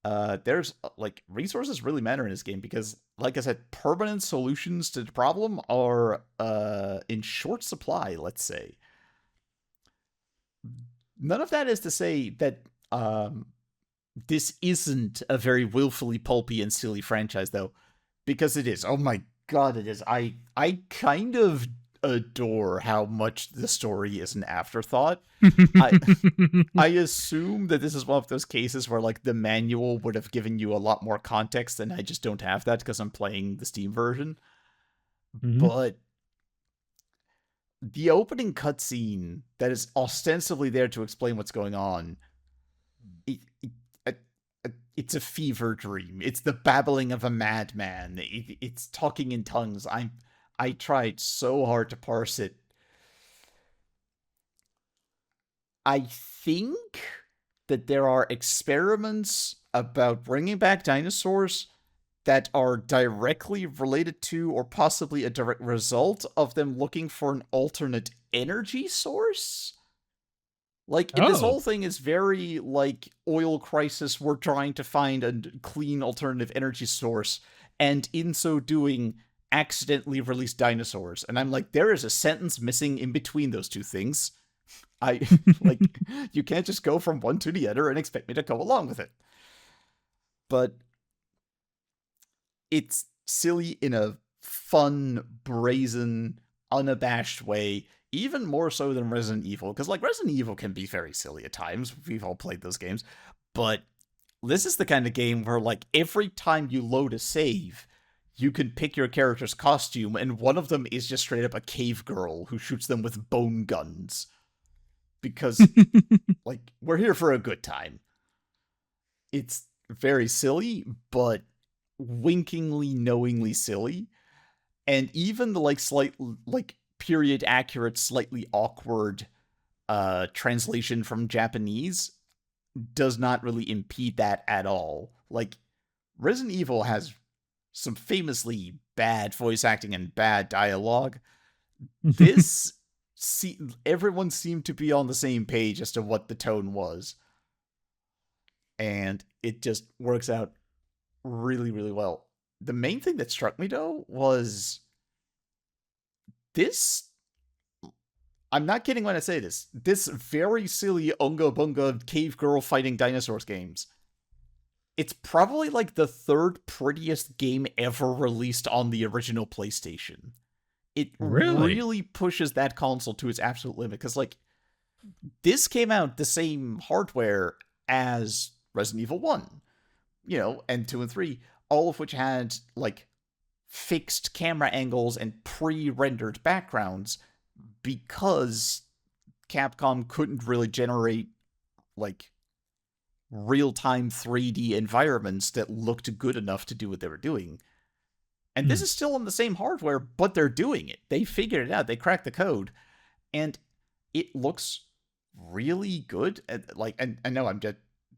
There's, like, resources really matter in this game because, like I said, permanent solutions to the problem are in short supply, let's say. None of that is to say that this isn't a very willfully pulpy and silly franchise, though, because it is. Oh my god, it is. I kind of adore how much the story is an afterthought. I assume that this is one of those cases where, like, the manual would have given you a lot more context, and I just don't have that because I'm playing the Steam version. Mm-hmm. But the opening cutscene that is ostensibly there to explain what's going on, it's a fever dream. It's the babbling of a madman. It's talking in tongues. I tried so hard to parse it. I think that there are experiments about bringing back dinosaurs that are directly related to or possibly a direct result of them looking for an alternate energy source. Like, this whole thing is very, like, oil crisis, we're trying to find a clean alternative energy source, and in so doing, accidentally release dinosaurs. And I'm like, there is a sentence missing in between those two things. You can't just go from one to the other and expect me to go along with it. But it's silly in a fun, brazen, unabashed way, even more so than Resident Evil, because, like, Resident Evil can be very silly at times. We've all played those games. But this is the kind of game where, like, every time you load a save, you can pick your character's costume, and one of them is just straight up a cave girl who shoots them with bone guns. Because, like, we're here for a good time. It's very silly, but winkingly, knowingly silly. And even the, like, slight, like, period accurate, slightly awkward translation from Japanese does not really impede that at all. Like, Resident Evil has some famously bad voice acting and bad dialogue. This, everyone seemed to be on the same page as to what the tone was. And it just works out really, really well. The main thing that struck me, though, was this. I'm not kidding when I say this. This very silly Unga Bunga cave girl fighting dinosaurs games. It's probably like the third prettiest game ever released on the original PlayStation. It really pushes that console to its absolute limit. Because, like, this came out the same hardware as Resident Evil 1, you know, and 2 and 3, all of which had, like, fixed camera angles and pre-rendered backgrounds because Capcom couldn't really generate, like, real-time 3D environments that looked good enough to do what they were doing. And this is still on the same hardware, but they're doing it. They figured it out. They cracked the code. And it looks really good. And I know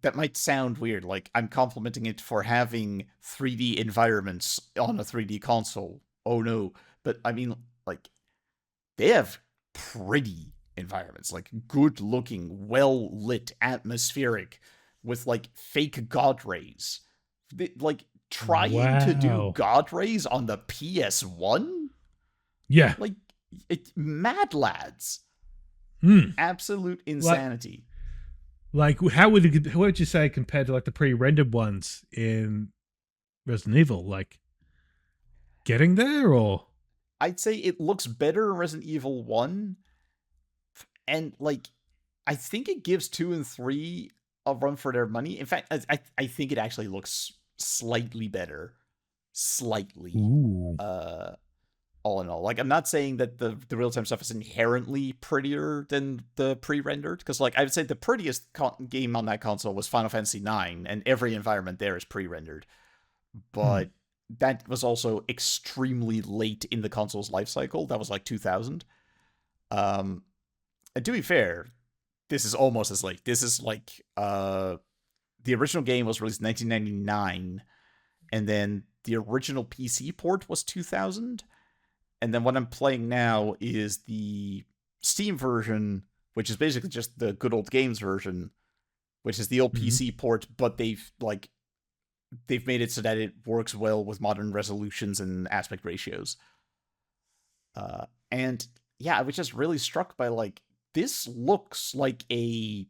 that might sound weird. Like, I'm complimenting it for having 3D environments on a 3D console. Oh, no. But, I mean, like, they have pretty environments. Like, good-looking, well-lit, atmospheric, with, like, fake god rays. Like, trying to do god rays on the PS1? Yeah. Like, mad lads. Absolute insanity. Like, how would you say compared to, like, the pre-rendered ones in Resident Evil? Like, getting there, or? I'd say it looks better in Resident Evil 1. And, like, I think it gives 2 and 3 a run for their money. In fact, I think it actually looks slightly better. Slightly. all in all. Like, I'm not saying that the real-time stuff is inherently prettier than the pre-rendered, because, like, I would say the prettiest game on that console was Final Fantasy IX, and every environment there is pre-rendered. But that was also extremely late in the console's life cycle. That was, like, 2000. And to be fair, this is almost as late. This is, like, the original game was released in 1999, and then the original PC port was 2000. And then what I'm playing now is the Steam version, which is basically just the good old games version, which is the old PC port, but they've made it so that it works well with modern resolutions and aspect ratios. And yeah, I was just really struck by, like, this looks like a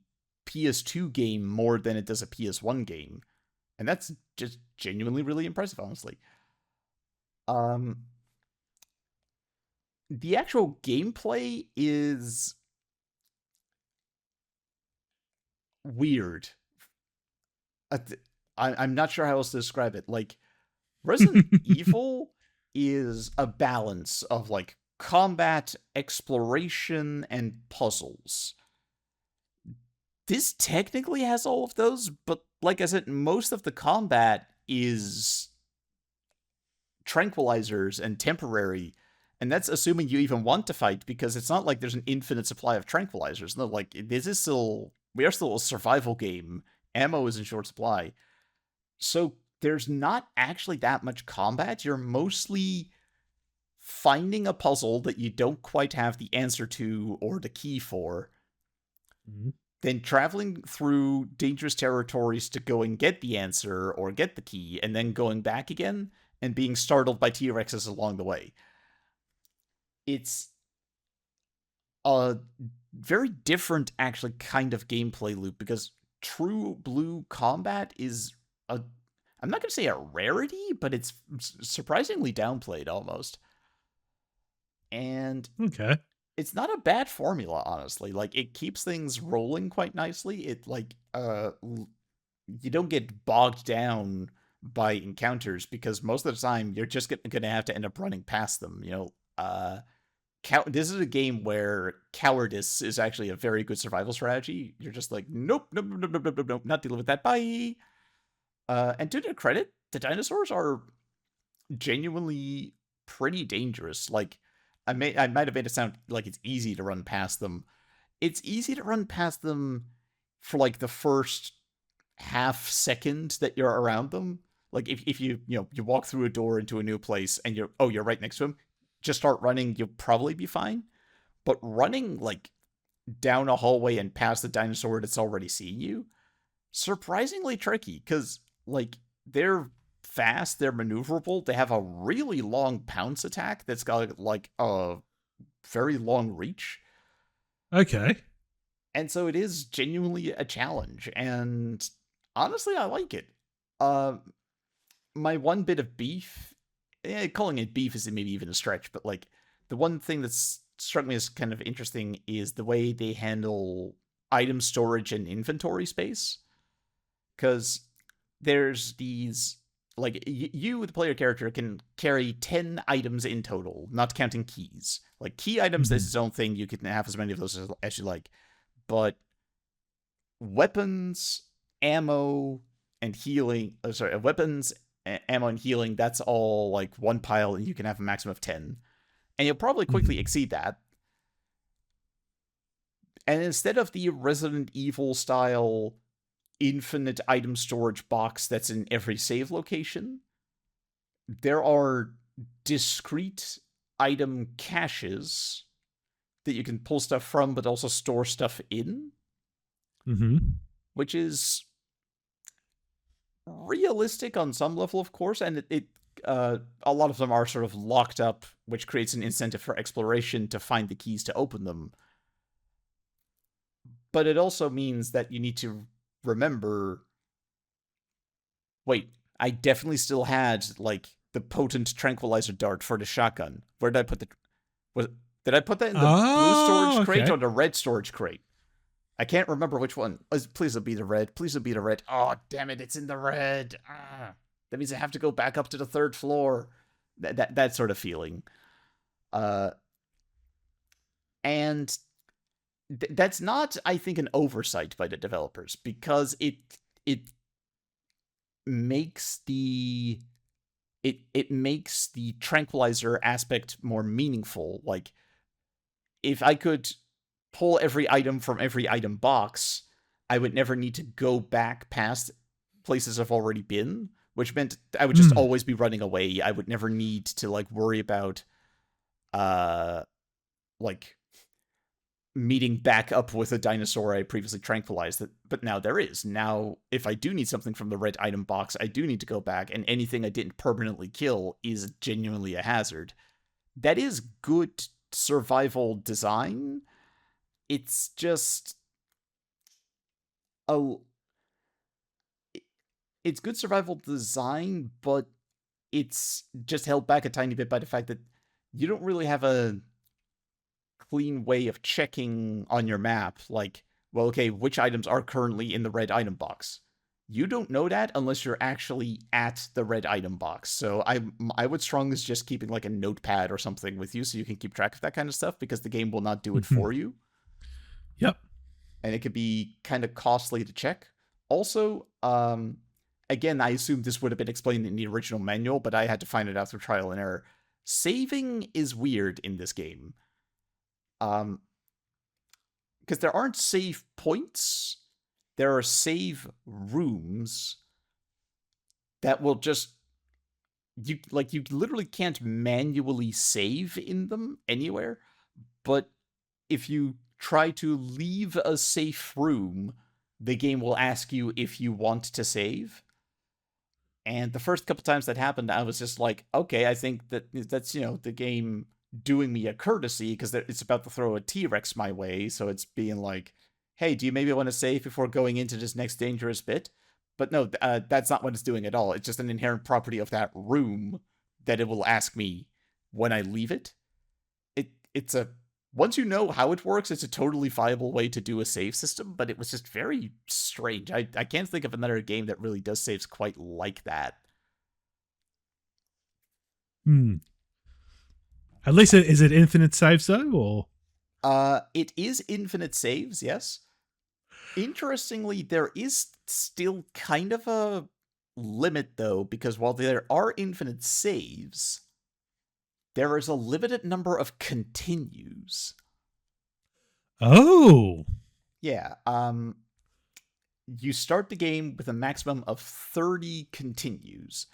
PS2 game more than it does a PS1 game. And that's just genuinely really impressive, honestly. The actual gameplay is weird. I'm not sure how else to describe it. Like, Resident Evil is a balance of, like, combat, exploration, and puzzles. This technically has all of those, but like I said, most of the combat is tranquilizers and temporary, and that's assuming you even want to fight, because it's not like there's an infinite supply of tranquilizers. No, like, we are still a survival game. Ammo is in short supply. So there's not actually that much combat. You're mostly finding a puzzle that you don't quite have the answer to or the key for, then traveling through dangerous territories to go and get the answer or get the key, and then going back again and being startled by T-Rexes along the way. It's a very different, actually, kind of gameplay loop, because true blue combat is I'm not going to say a rarity, but it's surprisingly downplayed almost. And Okay. It's not a bad formula, honestly. Like, it keeps things rolling quite nicely. It, like, you don't get bogged down by encounters, because most of the time you're just going to have to end up running past them, you know. This is a game where cowardice is actually a very good survival strategy. You're just like, nope, not dealing with that, bye. And to their credit, the dinosaurs are genuinely pretty dangerous. Like, I might have made it sound like it's easy to run past them. It's easy to run past them for, like, the first half second that you're around them. Like, if you walk through a door into a new place and you're right next to them, just start running, you'll probably be fine. But running, like, down a hallway and past the dinosaur that's already seeing you, surprisingly tricky, because, like, they're fast, they're maneuverable, they have a really long pounce attack that's got, like, a very long reach. Okay. And so it is genuinely a challenge, and honestly, I like it. My one bit of beef, calling it beef is maybe even a stretch, but, like, the one thing that's struck me as kind of interesting is the way they handle item storage and inventory space. Because there's these, like, you, the player character, can carry 10 items in total, not counting keys. Like, key items, this is its own thing. You can have as many of those as you like. But weapons, ammo, and healing... weapons, ammo, and healing, that's all, like, one pile, and you can have a maximum of 10. And you'll probably quickly exceed that. And instead of the Resident Evil style infinite item storage box that's in every save location, there are discrete item caches that you can pull stuff from, but also store stuff in. Which is realistic on some level, of course, and a lot of them are sort of locked up, which creates an incentive for exploration to find the keys to open them. But it also means that you need to remember, wait, I definitely still had, like, the potent tranquilizer dart for the shotgun. Where did I put did I put that in the blue storage crate or the red storage crate? I can't remember which one. Please be the red. Please be the red. Oh, damn it, it's in the red. That means I have to go back up to the third floor. That sort of feeling. And that's not, I think, an oversight by the developers, because it makes the it makes the tranquilizer aspect more meaningful. Like, if I could pull every item from every item box, I would never need to go back past places I've already been, which meant I would just always be running away. I would never need to like worry about like meeting back up with a dinosaur I previously tranquilized. But now there is. Now, if I do need something from the red item box, I do need to go back, and anything I didn't permanently kill is genuinely a hazard. That is good survival design. It's just it's good survival design, but it's just held back a tiny bit by the fact that you don't really have a clean way of checking on your map, like, well, okay, which items are currently in the red item box? You don't know that unless you're actually at the red item box. So I would strongly suggest keeping like a notepad or something with you so you can keep track of that kind of stuff, because the game will not do it for you. Yep. And it could be kind of costly to check. Also, again, I assume this would have been explained in the original manual, but I had to find it out through trial and error. Saving is weird in this game. Because there aren't save points, there are save rooms that will just, you literally can't manually save in them anywhere, but if you try to leave a safe room, the game will ask you if you want to save. And the first couple times that happened, I was just like, okay, I think that's, the game doing me a courtesy, because it's about to throw a T-Rex my way, so it's being like, hey, do you maybe want to save before going into this next dangerous bit? But no, that's not what it's doing at all. It's just an inherent property of that room that it will ask me when I leave it. It's once you know how it works, it's a totally viable way to do a save system, but it was just very strange. I can't think of another game that really does saves quite like that. At least, is it infinite saves though, or? It is infinite saves, yes. Interestingly, there is still kind of a limit though, because while there are infinite saves, there is a limited number of continues. Oh. Yeah. You start the game with a maximum of 30 continues.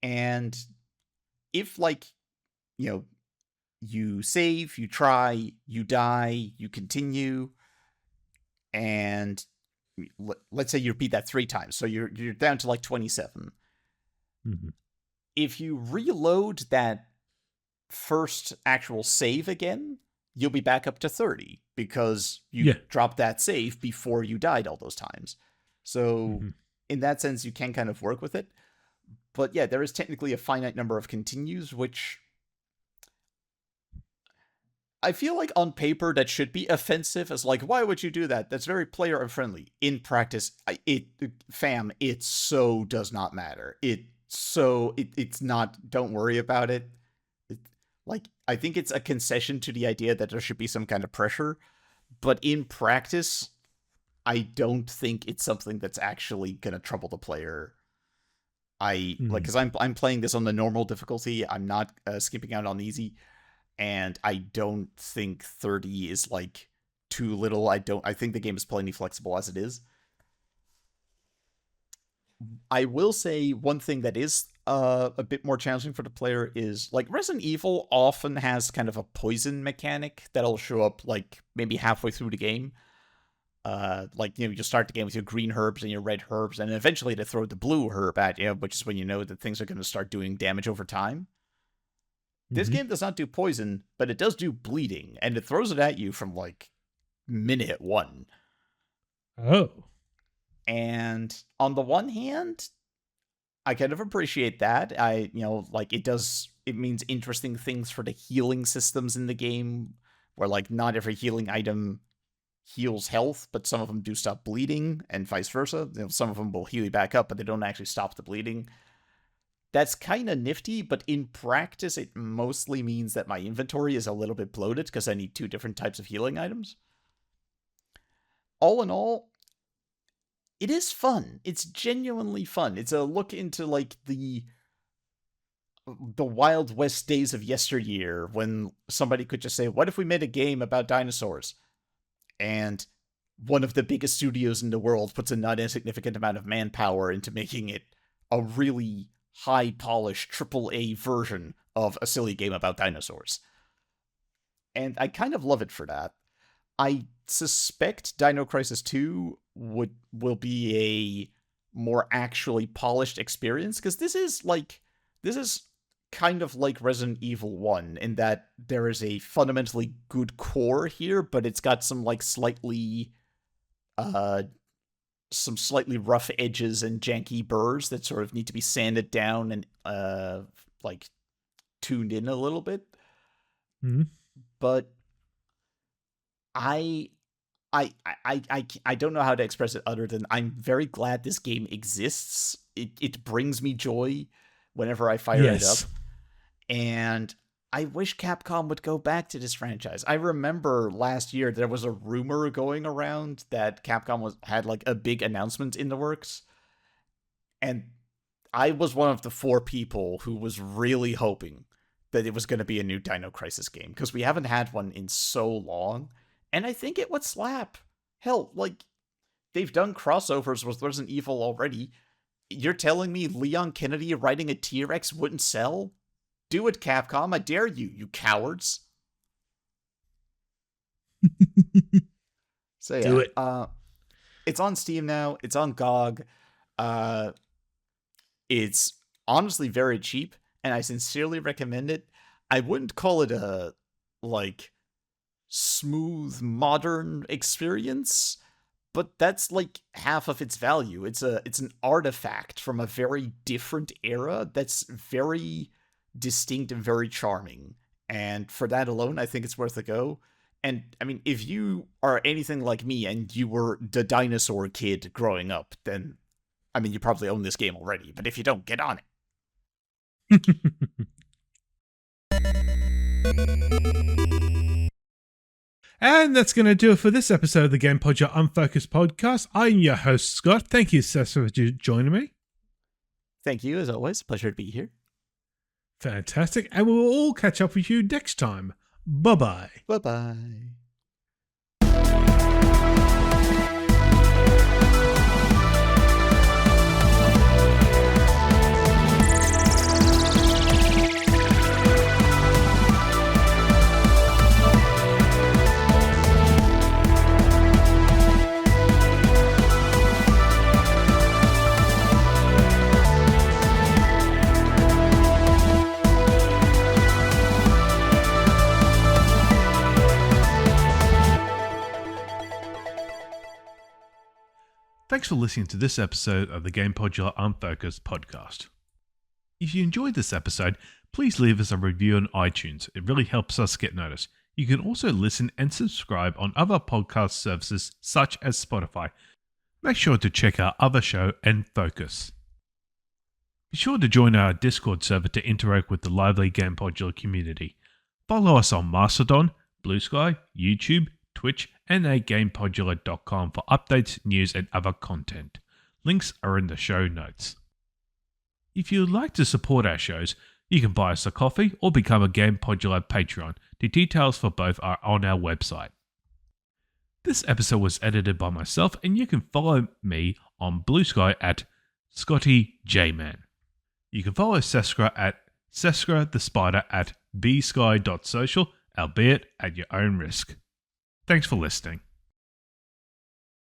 And if, like, you save, you try, you die, you continue, and let's say you repeat that 3 times, so you're down to like 27. If you reload that first actual save again, you'll be back up to 30, because you dropped that save before you died all those times. So in that sense, you can kind of work with it. But yeah, there is technically a finite number of continues, which I feel like on paper that should be offensive, as like, why would you do that? That's very player unfriendly. In practice, it so does not matter. It's not, don't worry about it. Like, I think it's a concession to the idea that there should be some kind of pressure, but in practice, I don't think it's something that's actually gonna trouble the player. Because I'm playing this on the normal difficulty. I'm not skipping out on easy. And I don't think 30 is, like, too little. I think the game is plenty flexible as it is. I will say one thing that is a bit more challenging for the player is, like, Resident Evil often has kind of a poison mechanic that'll show up, like, maybe halfway through the game. Like, you start the game with your green herbs and your red herbs, and eventually they throw the blue herb at you, which is when you know that things are going to start doing damage over time. This game does not do poison, but it does do bleeding, and it throws it at you from, like, minute 1. Oh. And on the one hand, I kind of appreciate that. It means interesting things for the healing systems in the game, where, like, not every healing item heals health, but some of them do stop bleeding, and vice versa. Some of them will heal you back up, but they don't actually stop the bleeding. that's kind of nifty, but in practice, it mostly means that my inventory is a little bit bloated because I need 2 different types of healing items. All in all, it is fun. It's genuinely fun. It's a look into, like, the Wild West days of yesteryear when somebody could just say, what if we made a game about dinosaurs? And one of the biggest studios in the world puts a not insignificant amount of manpower into making it a really high-polished AAA version of a silly game about dinosaurs. And I kind of love it for that. I suspect Dino Crisis 2 will be a more actually polished experience, because this is kind of like Resident Evil 1 in that there is a fundamentally good core here, but it's got some like slightly rough edges and janky burrs that sort of need to be sanded down and like tuned in a little bit. Mm-hmm. But I don't know how to express it other than I'm very glad this game exists. It brings me joy whenever I fire it up. And I wish Capcom would go back to this franchise. I remember last year there was a rumor going around that Capcom had like a big announcement in the works. And I was one of the 4 people who was really hoping that it was going to be a new Dino Crisis game, because we haven't had one in so long. And I think it would slap. Hell, like, they've done crossovers with Resident Evil already. You're telling me Leon Kennedy riding a T-Rex wouldn't sell? Do it, Capcom. I dare you, you cowards. So yeah, do it. It's on Steam now. It's on GOG. It's honestly very cheap, and I sincerely recommend it. I wouldn't call it a, like, smooth, modern experience, but that's like half of its value. It's an artifact from a very different era that's very distinct and very charming. And for that alone, I think it's worth a go. And I mean, if you are anything like me and you were the dinosaur kid growing up, then I mean, you probably own this game already. But if you don't, get on it. And that's going to do it for this episode of the GamePodular Unfocused podcast. I'm your host, Scott. Thank you, Seth, for joining me. Thank you, as always. Pleasure to be here. Fantastic. And we will all catch up with you next time. Bye-bye. Bye-bye. Thanks for listening to this episode of the GamePodular Unfocused podcast. If you enjoyed this episode, please leave us a review on iTunes. It really helps us get noticed. You can also listen and subscribe on other podcast services such as Spotify. Make sure to check our other show, Unfocused. Be sure to join our Discord server to interact with the lively GamePodular community. Follow us on Mastodon, Blue Sky, YouTube, Twitch, and at GamePodular.com for updates, news, and other content. Links are in the show notes. If you would like to support our shows, you can buy us a coffee or become a GamePodular Patreon. The details for both are on our website. This episode was edited by myself, and you can follow me on Blue Sky at ScottyJman. You can follow Seskra at Seskra the Spider at bsky.social, albeit at your own risk. Thanks for listening.